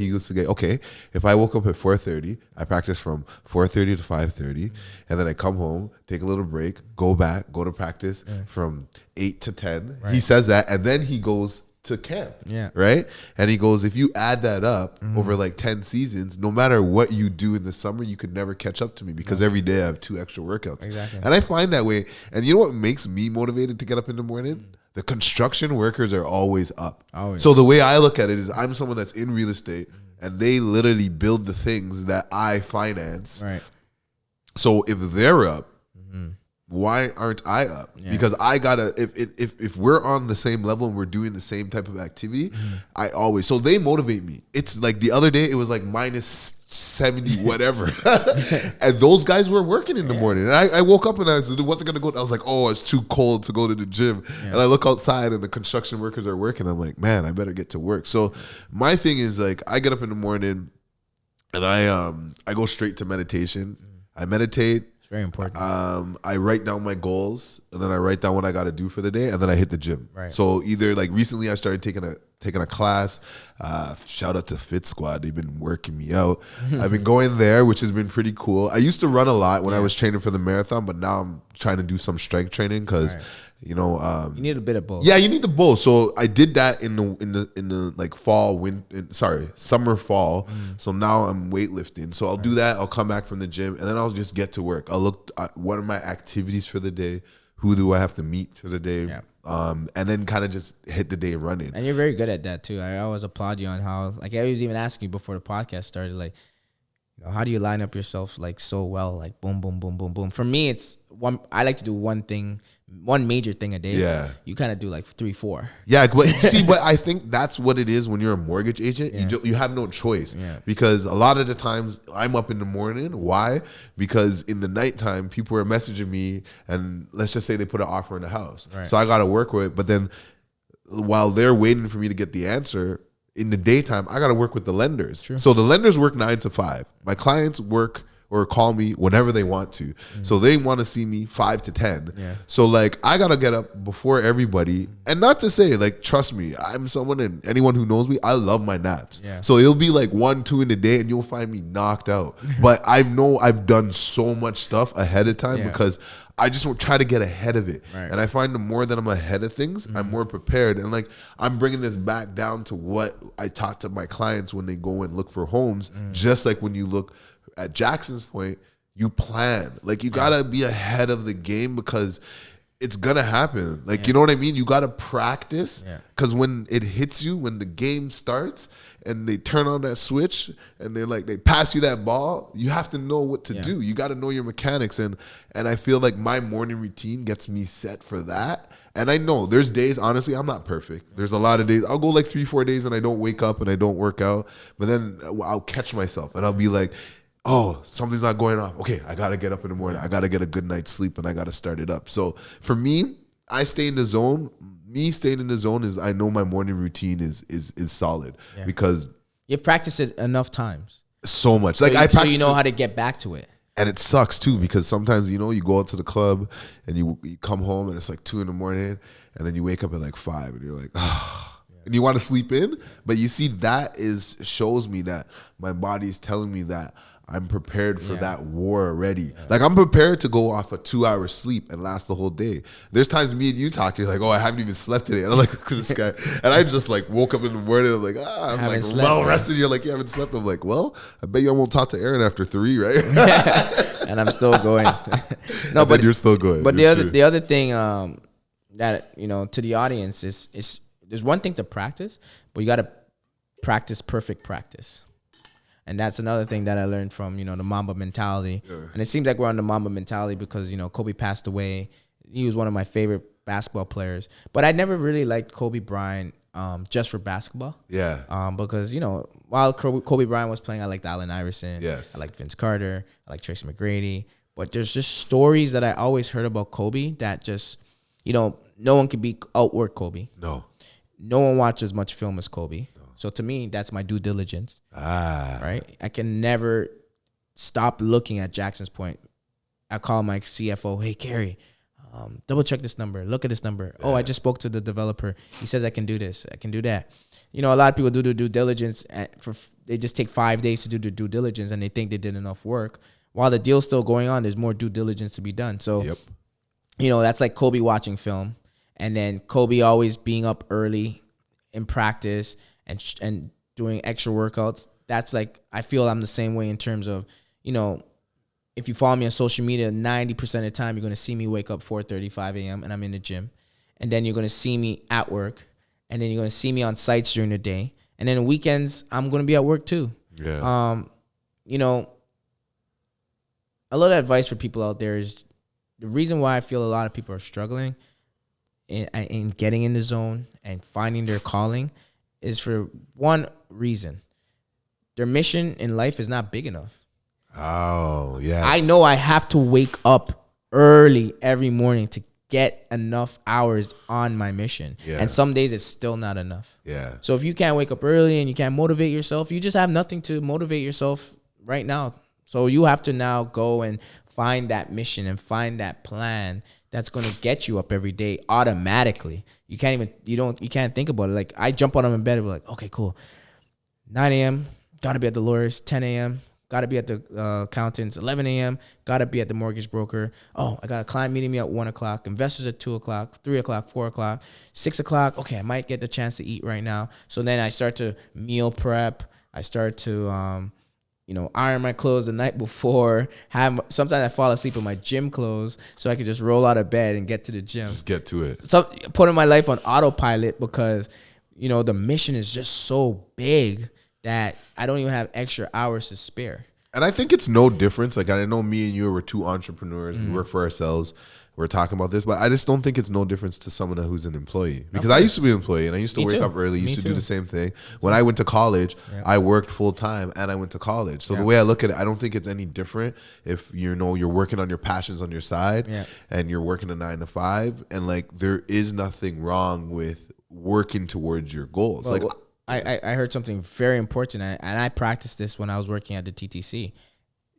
okay, if I woke up at 4:30, I practice from 4:30 to 5:30, and then I come home, take a little break, go to practice from 8 to 10. Right. He says that, and then he goes to camp. Yeah. Right? And he goes, if you add that up over like 10 seasons, no matter what you do in the summer, you could never catch up to me, because every day I have 2 extra workouts.
Exactly.
And I find that way. And you know what makes me motivated to get up in the morning? The construction workers are always up. Always. So the way I look at it is, I'm someone that's in real estate, and they literally build the things that I finance. Right. So if they're up, why aren't I up? Yeah. Because I gotta, if we're on the same level and we're doing the same type of activity, so they motivate me. It's like the other day, it was like minus 70 whatever. And those guys were working in the morning. And I woke up and I wasn't gonna go. I was like, oh, it's too cold to go to the gym. Yeah. And I look outside and the construction workers are working. I'm like, man, I better get to work. So my thing is, like, I get up in the morning and I go straight to meditation. I meditate.
Very important.
I write down my goals, and then I write down what I got to do for the day, and then I hit the gym. Right. So either like recently I started taking a class. Shout out to Fit Squad. They've been working me out. I've been going there, which has been pretty cool. I used to run a lot when I was training for the marathon, but now I'm trying to do some strength training because you need a bit of both. Yeah, you need the both. So I did that in the like summer fall. So now I'm weightlifting. So I'll do that. I'll come back from the gym, and then I'll just get to work. I'll look at what are my activities for the day. Who do I have to meet for the day? Yeah. And then kind of just hit the day running. And you're very good at that too. I always applaud you on how, like, I was even asking you before the podcast started, like, you know, how do you line up yourself like so well, like boom, boom, boom, boom, boom. For me, it's I like to do one major thing a day. Yeah. You kind of do like 3, 4. Yeah, but but I think that's what it is when you're a mortgage agent. Yeah. You have no choice. Yeah. Because a lot of the times I'm up in the morning. Why? Because in the nighttime, people are messaging me, and let's just say they put an offer in the house. Right. So I got to work with it. But then while they're waiting for me to get the answer, in the daytime, I got to work with the lenders. True. So the lenders work 9 to 5. My clients work or call me whenever they want to. So they want to see me 5 to 10. Yeah. So like, I got to get up before everybody. And not to say, like, trust me, I'm someone, and anyone who knows me, I love my naps. Yeah. So it'll be like 1, 2 in the day and you'll find me knocked out. But I know I've done so much stuff ahead of time because I just try to get ahead of it. Right. And I find the more that I'm ahead of things, I'm more prepared. And like, I'm bringing this back down to what I talk to my clients when they go and look for homes. Just like when you look at Jackson's point, you plan. Like, you gotta be ahead of the game because it's gonna happen. Like, you know what I mean? You gotta practice, because when it hits you, when the game starts and they turn on that switch and they're like, they pass you that ball, you have to know what to do. You gotta know your mechanics. And I feel like my morning routine gets me set for that. And I know there's days, honestly, I'm not perfect. There's a lot of days, I'll go like 3, 4 days and I don't wake up and I don't work out. But then I'll catch myself and I'll be like, oh, something's not going off. Okay, I got to get up in the morning. I got to get a good night's sleep, and I got to start it up. So for me, I stay in the zone. Me staying in the zone is, I know my morning routine is solid because
you've practiced it enough times.
So much.
So like, I practice, so you know how to get back to it.
And it sucks too, because sometimes, you know, you go out to the club and you come home and it's like 2 a.m, and then you wake up at like 5 and you're like, ah, and you want to sleep in. But you see, that shows me that my body is telling me that I'm prepared for that war already. Yeah. Like, I'm prepared to go off a 2-hour sleep and last the whole day. There's times me and you talk, you're like, oh, I haven't even slept today. And I'm like, look at this guy. And I just like woke up in the morning. I'm like, I'm like well rested. You're like, you haven't slept. I'm like, well, I bet you I won't talk to Aaron after 3, right?
And I'm still going.
No, but you're still going.
But the other thing that, you know, to the audience is there's one thing to practice, but you got to practice perfect practice. And that's another thing that I learned from, you know, the Mamba mentality. Yeah. And it seems like we're on the Mamba mentality because, you know, Kobe passed away. He was one of my favorite basketball players. But I never really liked Kobe Bryant just for basketball.
Yeah.
Because, you know, while Kobe Bryant was playing, I liked Allen Iverson.
Yes.
I liked Vince Carter. I liked Tracy McGrady. But there's just stories that I always heard about Kobe that just, you know, no one can outwork Kobe.
No.
No one watches much film as Kobe. So to me, that's my due diligence. Right? I can never stop looking at Jackson's Point. I call my CFO, hey, Kerry, double check this number. Look at this number. Yeah. Oh, I just spoke to the developer. He says I can do this. I can do that. You know, a lot of people do their due diligence. They just take 5 days to do their due diligence, and they think they did enough work. While the deal's still going on, there's more due diligence to be done. So, you know, that's like Kobe watching film. And then Kobe always being up early in practice and doing extra workouts. That's like, I feel I'm the same way in terms of, you know, if you follow me on social media, 90% of the time, you're going to see me wake up 4:35 a.m. and I'm in the gym. And then you're going to see me at work. And then you're going to see me on sites during the day. And then weekends, I'm going to be at work too.
Yeah.
You know, a lot of advice for people out there is the reason why I feel a lot of people are struggling in getting in the zone and finding their calling is for one reason. Their mission in life is not big enough.
Oh, yes.
I know I have to wake up early every morning to get enough hours on my mission. Yeah. And some days it's still not enough.
Yeah.
So if you can't wake up early and you can't motivate yourself, you just have nothing to motivate yourself right now. So you have to now go and find that mission and find that plan that's going to get you up every day automatically. You can't think about it. Like, I jump on them in bed and be like, okay, cool. 9 a.m., got to be at the lawyers. 10 a.m., got to be at the accountants. 11 a.m., got to be at the mortgage broker. Oh, I got a client meeting me at 1 o'clock. Investors at 2 o'clock, 3 o'clock, 4 o'clock, 6 o'clock. Okay, I might get the chance to eat right now. So then I start to meal prep. I start to iron my clothes the night before. Sometimes I fall asleep in my gym clothes so I can just roll out of bed and get to the gym.
Just get to it.
So putting my life on autopilot because, you know, the mission is just so big that I don't even have extra hours to spare.
And I think it's no difference. Like, I know me and you were two entrepreneurs. We work for ourselves. We're talking about this, but I just don't think it's no difference to someone who's an employee. Because I used to be an employee and I used to wake up early, used to do the same thing. When I went to college, I worked full time and I went to college. So the way I look at it, I don't think it's any different if you're working on your passions on your side and you're working a 9 to 5. And like, there is nothing wrong with working towards your goals.
I heard something very important and I practiced this when I was working at the TTC.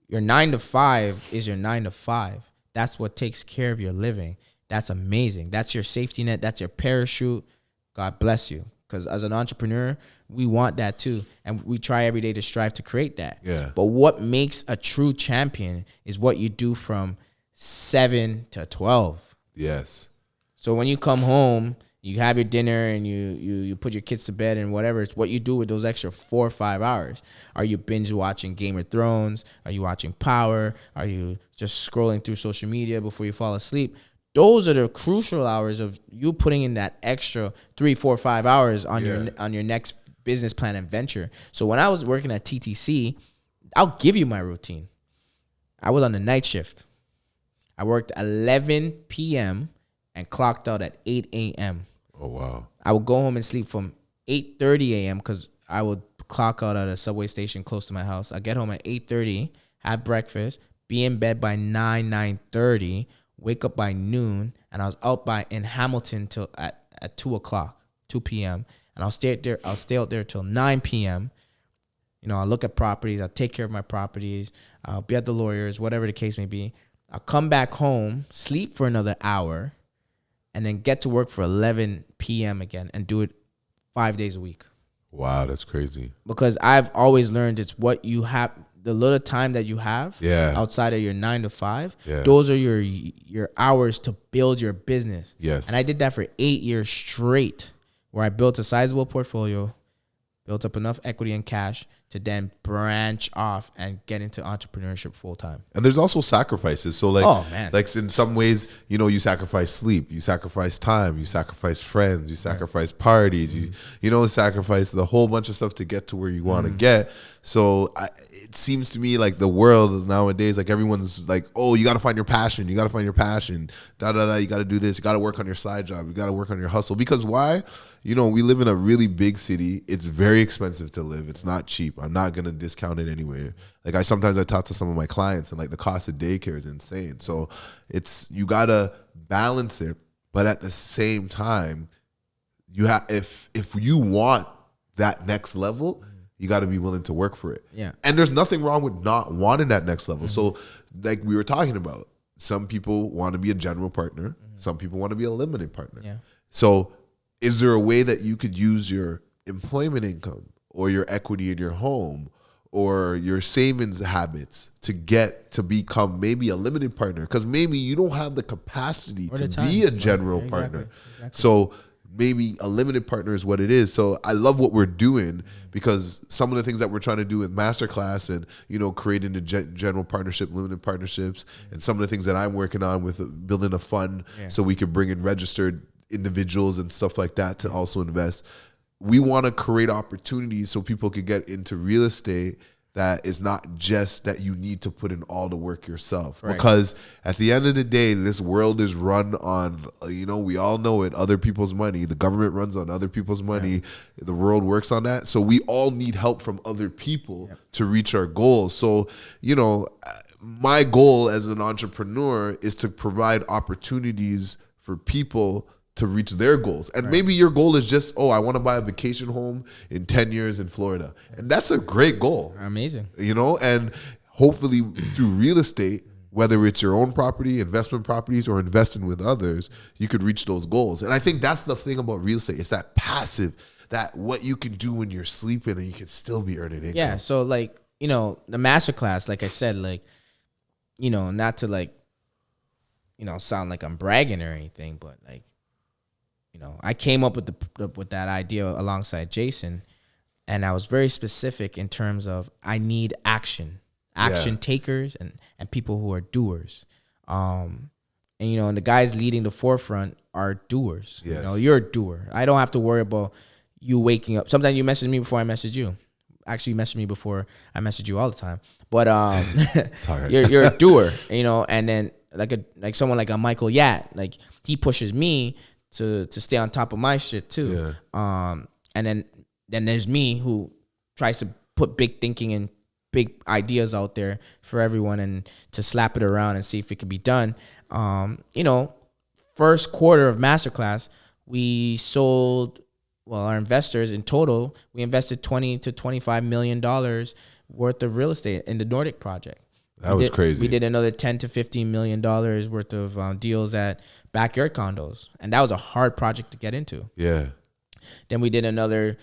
Your 9 to 5 is your 9 to 5. That's what takes care of your living. That's amazing. That's your safety net. That's your parachute. God bless you. Because as an entrepreneur, we want that too. And we try every day to strive to create that.
Yeah.
But what makes a true champion is what you do from 7 to 12.
Yes.
So when you come home, you have your dinner and you put your kids to bed and whatever. It's what you do with those extra 4 or 5 hours. Are you binge watching Game of Thrones? Are you watching Power? Are you just scrolling through social media before you fall asleep? Those are the crucial hours of you putting in that extra 3, 4, 5 hours on your next business plan and venture. So when I was working at TTC, I'll give you my routine. I was on the night shift. I worked 11 p.m. and clocked out at 8 a.m.
Oh, wow.
I would go home and sleep from 8:30 a.m. because I would clock out at a subway station close to my house. I get home at 8:30, have breakfast, be in bed by 9:30, wake up by noon, and I was out in Hamilton till at 2 o'clock, 2 p.m. And I'll stay out there till 9 p.m., I'll look at properties. I'll take care of my properties. I'll be at the lawyers, whatever the case may be. I'll come back home, sleep for another hour, and then get to work for 11 p.m. again and do it 5 days a week.
Wow, that's crazy.
Because I've always learned it's what you have, the little time that you have outside of your 9 to 5. Yeah. Those are your hours to build your business.
Yes.
And I did that for 8 years straight, where I built a sizable portfolio, built up enough equity and cash to then branch off and get into entrepreneurship full time.
And there's also sacrifices. So like in some ways, you sacrifice sleep, you sacrifice time, you sacrifice friends, you sacrifice parties, you sacrifice the whole bunch of stuff to get to where you want to get. So it seems to me like the world nowadays, like everyone's like, oh, you got to find your passion. You got to find your passion. You got to do this. You got to work on your side job. You got to work on your hustle. Because why? We live in a really big city. It's very expensive to live. It's not cheap. I'm not going to discount it anywhere. Like I talk to some of my clients and like the cost of daycare is insane. So you got to balance it. But at the same time, you have, if you want that next level, you got to be willing to work for it.
Yeah.
And there's nothing wrong with not wanting that next level. So like we were talking about, some people want to be a general partner. Some people want to be a limited partner.
Yeah.
So is there a way that you could use your employment income or your equity in your home or your savings habits to get to become maybe a limited partner? Because maybe you don't have the capacity to be a general partner. Exactly. So maybe a limited partner is what it is. So I love what we're doing, because some of the things that we're trying to do with Masterclass and, creating the general partnership, limited partnerships, and some of the things that I'm working on with building a fund so we can bring in registered individuals and stuff like that to also invest. We want to create opportunities so people can get into real estate that is not just that you need to put in all the work yourself. Right. Because at the end of the day, this world is run on, we all know it, other people's money. The government runs on other people's money. Yeah. The world works on that. So we all need help from other people to reach our goals. So, my goal as an entrepreneur is to provide opportunities for people to reach their goals. And maybe your goal is just, I want to buy a vacation home in 10 years in Florida. And that's a great goal.
Amazing.
And hopefully through real estate, whether it's your own property, investment properties, or investing with others, you could reach those goals. And I think that's the thing about real estate. It's that passive, that what you can do when you're sleeping and you can still be earning income.
Yeah. So the Masterclass, like I said, not to sound like I'm bragging or anything, but I came up with that idea alongside Jason, and I was very specific in terms of I need action takers and people who are doers. And the guys leading the forefront are doers. Yes. You're a doer. I don't have to worry about you waking up. Sometimes you message me before I message you. Actually, you message me before I message you all the time. But
Sorry.
you're a doer, and then like someone like a Michael Yatt, he pushes me to stay on top of my shit too. Yeah. And then there's me who tries to put big thinking and big ideas out there for everyone and to slap it around and see if it can be done. First quarter of Masterclass, we sold, our investors in total, we invested $20 to $25 million worth of real estate in the Nordic project.
That was crazy.
We did another $10 to $15 million worth of deals at backyard condos. And that was a hard project to get into.
Yeah.
Then we did another,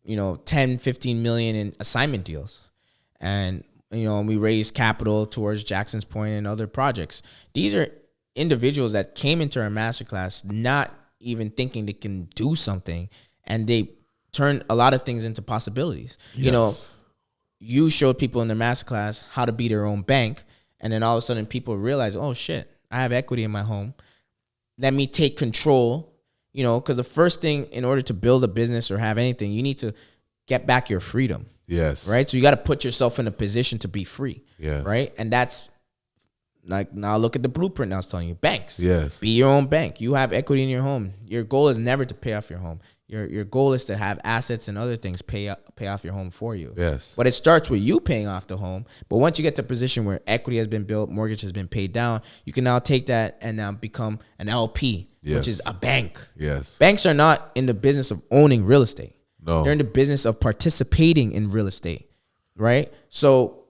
10, 15 million in assignment deals. And, we raised capital towards Jackson's Point and other projects. These are individuals that came into our Masterclass not even thinking they can do something. And they turned a lot of things into possibilities.
Yes.
You showed people in the Masterclass how to be their own bank. And then all of a sudden people realize, oh shit, I have equity in my home. Let me take control, because the first thing in order to build a business or have anything, you need to get back your freedom.
Yes.
Right. So you got to put yourself in a position to be free.
Yeah.
Right. And that's now look at the blueprint I was telling you. Banks.
Yes.
Be your own bank. You have equity in your home. Your goal is never to pay off your home. Your goal is to have assets and other things pay off your home for you.
Yes.
But it starts with you paying off the home. But once you get to a position where equity has been built, mortgage has been paid down, you can now take that and now become an LP, which is a bank.
Yes.
Banks are not in the business of owning real estate.
No.
They're in the business of participating in real estate. right? So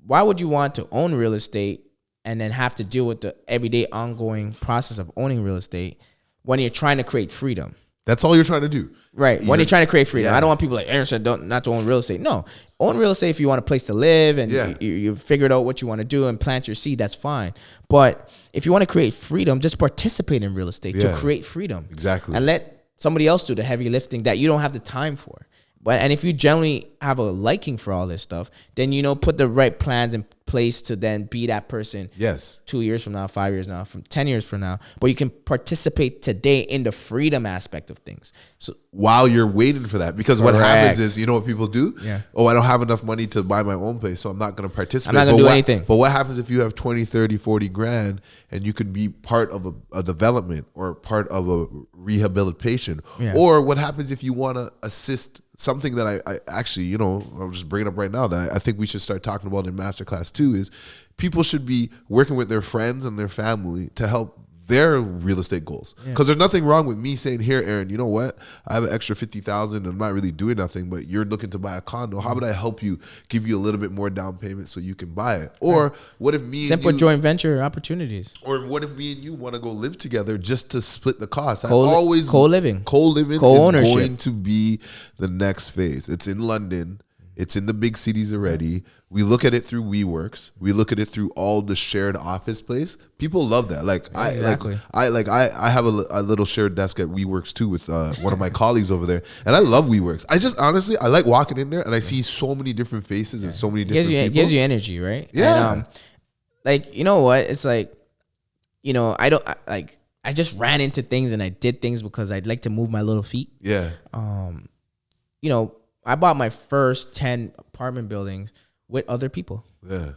why would you want to own real estate and then have to deal with the everyday ongoing process of owning real estate when you're trying to create freedom?
That's all you're trying to do.
Right. When you're trying to create freedom. I don't want people like Aaron said not to own real estate. No. Own real estate if you want a place to live and you've figured out what you want to do and plant your seed, that's fine. But if you want to create freedom, just participate in real estate to create freedom.
Exactly.
And let somebody else do the heavy lifting that you don't have the time for. And if you generally have a liking for all this stuff, then, put the right plans in place to then be that person.
Yes.
2 years from now, 5 years now, from 10 years from now. But you can participate today in the freedom aspect of things. So
while you're waiting for that, because what happens is, you know what people do?
Yeah.
Oh, I don't have enough money to buy my own place, so I'm not going to participate.
I'm not going to do anything.
But what happens if you have 20, 30, 40 grand and you could be part of a development or part of a rehabilitation? Yeah. Or what happens if you want to assist something that I actually, I'll just bring it up right now that I think we should start talking about in Masterclass too, is people should be working with their friends and their family to help their real estate goals. Because there's nothing wrong with me saying, here, Aaron, you know what? I have an extra 50,000 and I'm not really doing nothing, but you're looking to buy a condo. How about I help you, give you a little bit more down payment so you can buy it? Or what if me
simple joint venture opportunities?
Or what if me and you want to go live together just to split the cost?
Co-living.
Co-living
Co-ownership
is going to be the next phase. It's in London. It's in the big cities already. We look at it through WeWorks. We look at it through all the shared office place. People love that. I have a little shared desk at WeWorks too with one of my colleagues over there, and I love WeWorks. I just honestly I like walking in there and I see so many different faces and so many different people. It gives
you energy, right?
Yeah.
And, you know what? It's like, I just ran into things and I did things because I'd like to move my little feet.
Yeah.
I bought my first 10 apartment buildings with other people.
Yeah.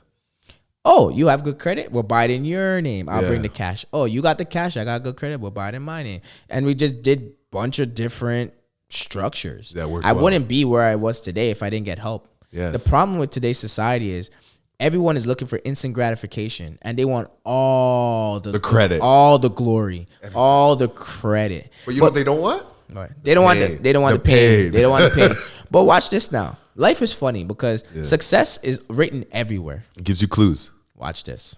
Oh, you have good credit? We'll buy it in your name. I'll bring the cash. Oh, you got the cash? I got good credit. We'll buy it in my name. And we just did a bunch of different structures. I wouldn't be where I was today if I didn't get help.
Yes.
The problem with today's society is everyone is looking for instant gratification and they want all the
credit,
all the glory, all the credit.
But know what they don't want?
They don't want the pain. They don't want the pain. But watch this now. Life is funny because success is written everywhere.
It gives you clues.
Watch this.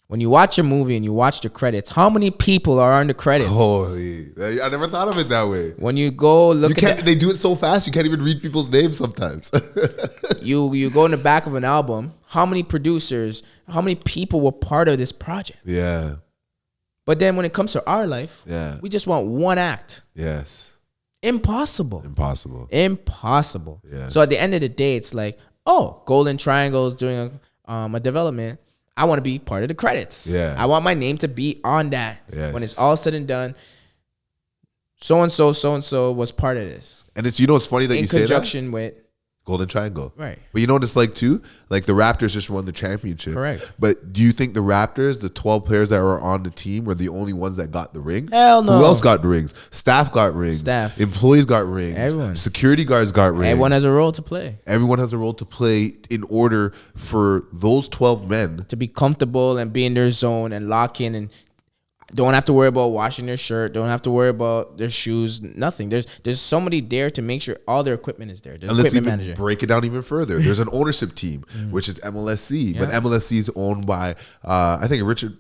When you watch a movie and you watch the credits, how many people are on the credits?
Holy, I never thought of it that way.
When you go look
they do it so fast you can't even read people's names sometimes.
you go in the back of an album, how many producers, how many people were part of this project?
Yeah.
But then when it comes to our life, we just want one act.
Yes.
Impossible.
Yeah.
So at the end of the day, it's like, oh, Golden Triangle is doing a development. I want to be part of the credits.
Yeah.
I want my name to be on that.
Yes.
When it's all said and done, so-and-so was part of this.
And it's, it's funny that you say that.
In conjunction with
Golden Triangle.
Right.
But you know what it's like too? Like the Raptors just won the championship.
Correct.
But do you think the Raptors, the 12 players that were on the team, were the only ones that got the ring?
Hell no.
Who else got the rings? Staff got rings. Employees got rings.
Everyone.
Security guards got rings.
Everyone has a role to play.
Everyone has a role to play in order for those 12 men
to be comfortable and be in their zone and lock in and don't have to worry about washing their shirt. Don't have to worry about their shoes. Nothing. There's somebody there to make sure all their equipment is there. There's
and let's even break it down even further. There's an ownership team, which is MLSC. But MLSC is owned by, I think Richard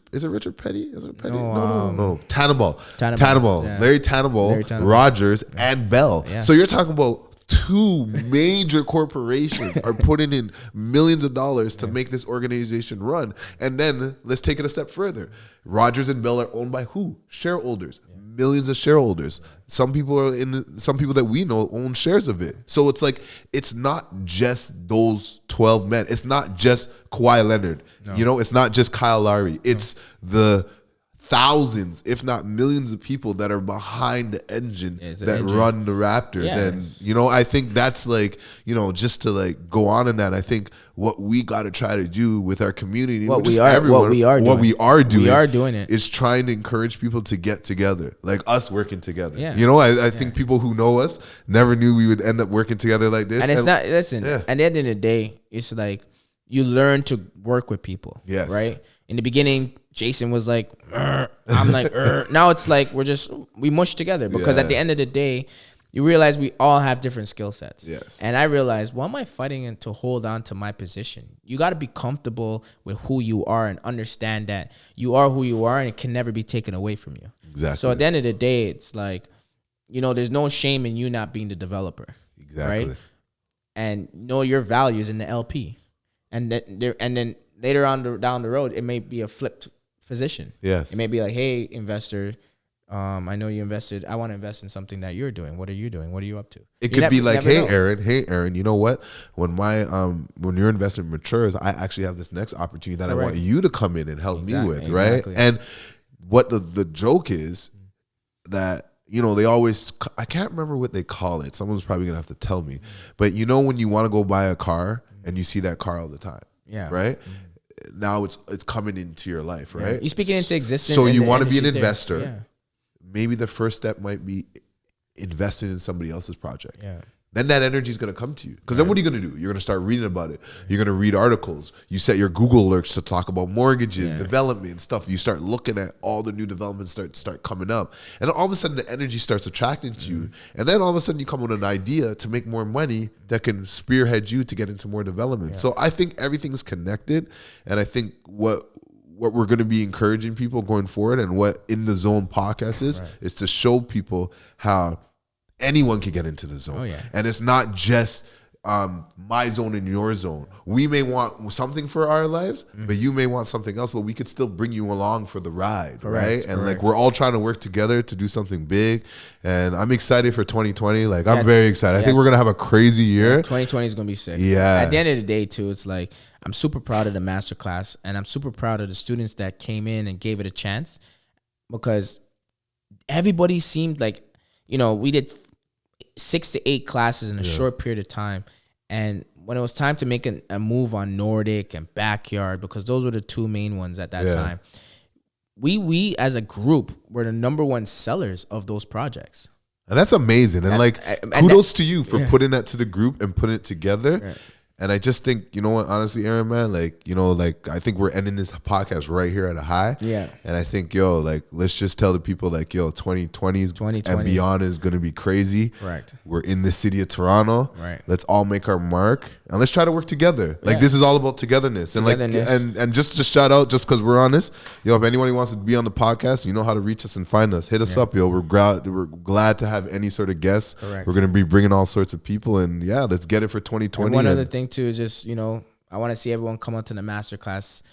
Petty? Is it Petty? No. Tannenbaum.
Yeah.
Larry Tannenbaum, Rogers, and Bell.
Yeah.
So you're talking about two major corporations are putting in millions of dollars to make this organization run. And then let's take it a step further. Rogers and Bell are owned by who? Shareholders. Millions of shareholders. Some people that we know own shares of it. So it's like, it's not just those 12 men. It's not just Kawhi Leonard. No. It's not just Kyle Lowry. It's the thousands, if not millions of people that are behind the engine run the Raptors. Yes. And, I think that's like, just to like go on in that, I think what we got to try to do with our community, what we are doing is trying to encourage people to get together, like us working together.
Yeah.
I think people who know us never knew we would end up working together like this.
And it's not, listen, at the end of the day, it's like you learn to work with people.
Yes.
Right? In the beginning, Jason was like, I'm like, now it's like we mush together because at the end of the day, you realize we all have different skill sets.
Yes.
And I realized, why am I fighting to hold on to my position? You got to be comfortable with who you are and understand that you are who you are and it can never be taken away from you.
Exactly.
So at the end of the day, it's like, there's no shame in you not being the developer.
Exactly.
Right? And know your values in the LP. And then later on down the road, it may be a flipped position.
Yes.
It may be like, hey, investor, I know you invested. I want to invest in something that you're doing. What are you doing? What are you up to?
It could be like, hey, Aaron, you know what? When when your investment matures, I actually have this next opportunity that I want you to come in and help me with, right? Exactly. And what the joke is that, they always, I can't remember what they call it. Someone's probably going to have to tell me. But when you want to go buy a car and you see that car all the time, right? Now it's coming into your life, right?
You're speaking into existence.
So you want to be an investor. Yeah. Maybe the first step might be investing in somebody else's project. Yeah. Then that energy is going to come to you. Because then what are you going to do? You're going to start reading about it. You're going to read articles. You set your Google alerts to talk about mortgages, development, stuff. You start looking at all the new developments start coming up. And all of a sudden the energy starts attracting to you. And then all of a sudden you come with an idea to make more money that can spearhead you to get into more development. Yeah. So I think everything's connected. And I think what we're going to be encouraging people going forward and what In the Zone podcast is to show people how anyone can get into the zone. Oh, yeah. And it's not just my zone and your zone. We may want something for our lives, but you may want something else, but we could still bring you along for the ride, right? And like we're all trying to work together to do something big. And I'm excited for 2020. Like I'm very excited. I think we're going to have a crazy year.
2020 is going to be sick.
Yeah.
At the end of the day too, it's like I'm super proud of the Masterclass and I'm super proud of the students that came in and gave it a chance because everybody seemed like, we did 6 to 8 classes in a short period of time. And when it was time to make a move on Nordic and Backyard, because those were the 2 main ones at that time, we as a group were the number 1 sellers of those projects.
And that's amazing. And kudos to you for putting that to the group and putting it together. Right. And I just think, what, honestly, Aaron, man, I think we're ending this podcast right here at a high. Yeah. And I think, let's just tell the people, 2020 and beyond is going to be crazy. Correct. We're in the city of Toronto. Right. Let's all make our mark and let's try to work together. This is all about togetherness. And just to shout out, just because we're on this, if anyone wants to be on the podcast, you know how to reach us and find us. Hit us up, We're glad to have any sort of guests. Correct. We're going to be bringing all sorts of people. And let's get it for 2020.
And one other thing too is just, I want to see everyone come onto the Masterclass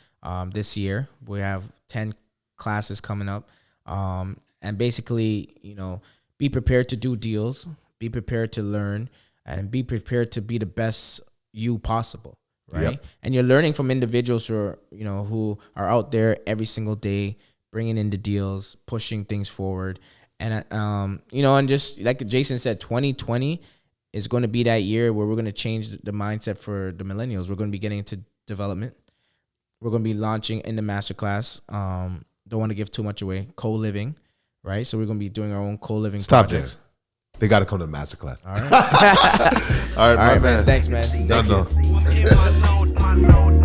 this year. We have 10 classes coming up. And basically, be prepared to do deals, be prepared to learn, and be prepared to be the best you possible, right? Yep. And you're learning from individuals who are out there every single day, bringing in the deals, pushing things forward. And, and just like Jason said, 2020 is going to be that year where we're going to change the mindset for the millennials. We're going to be getting into development. We're going to be launching in the Masterclass. Don't want to give too much away. Co-living, right? So we're going to be doing our own co-living projects.
There. They got to come to the Masterclass.
All right.
All right, man.
Thanks, man. Thank you.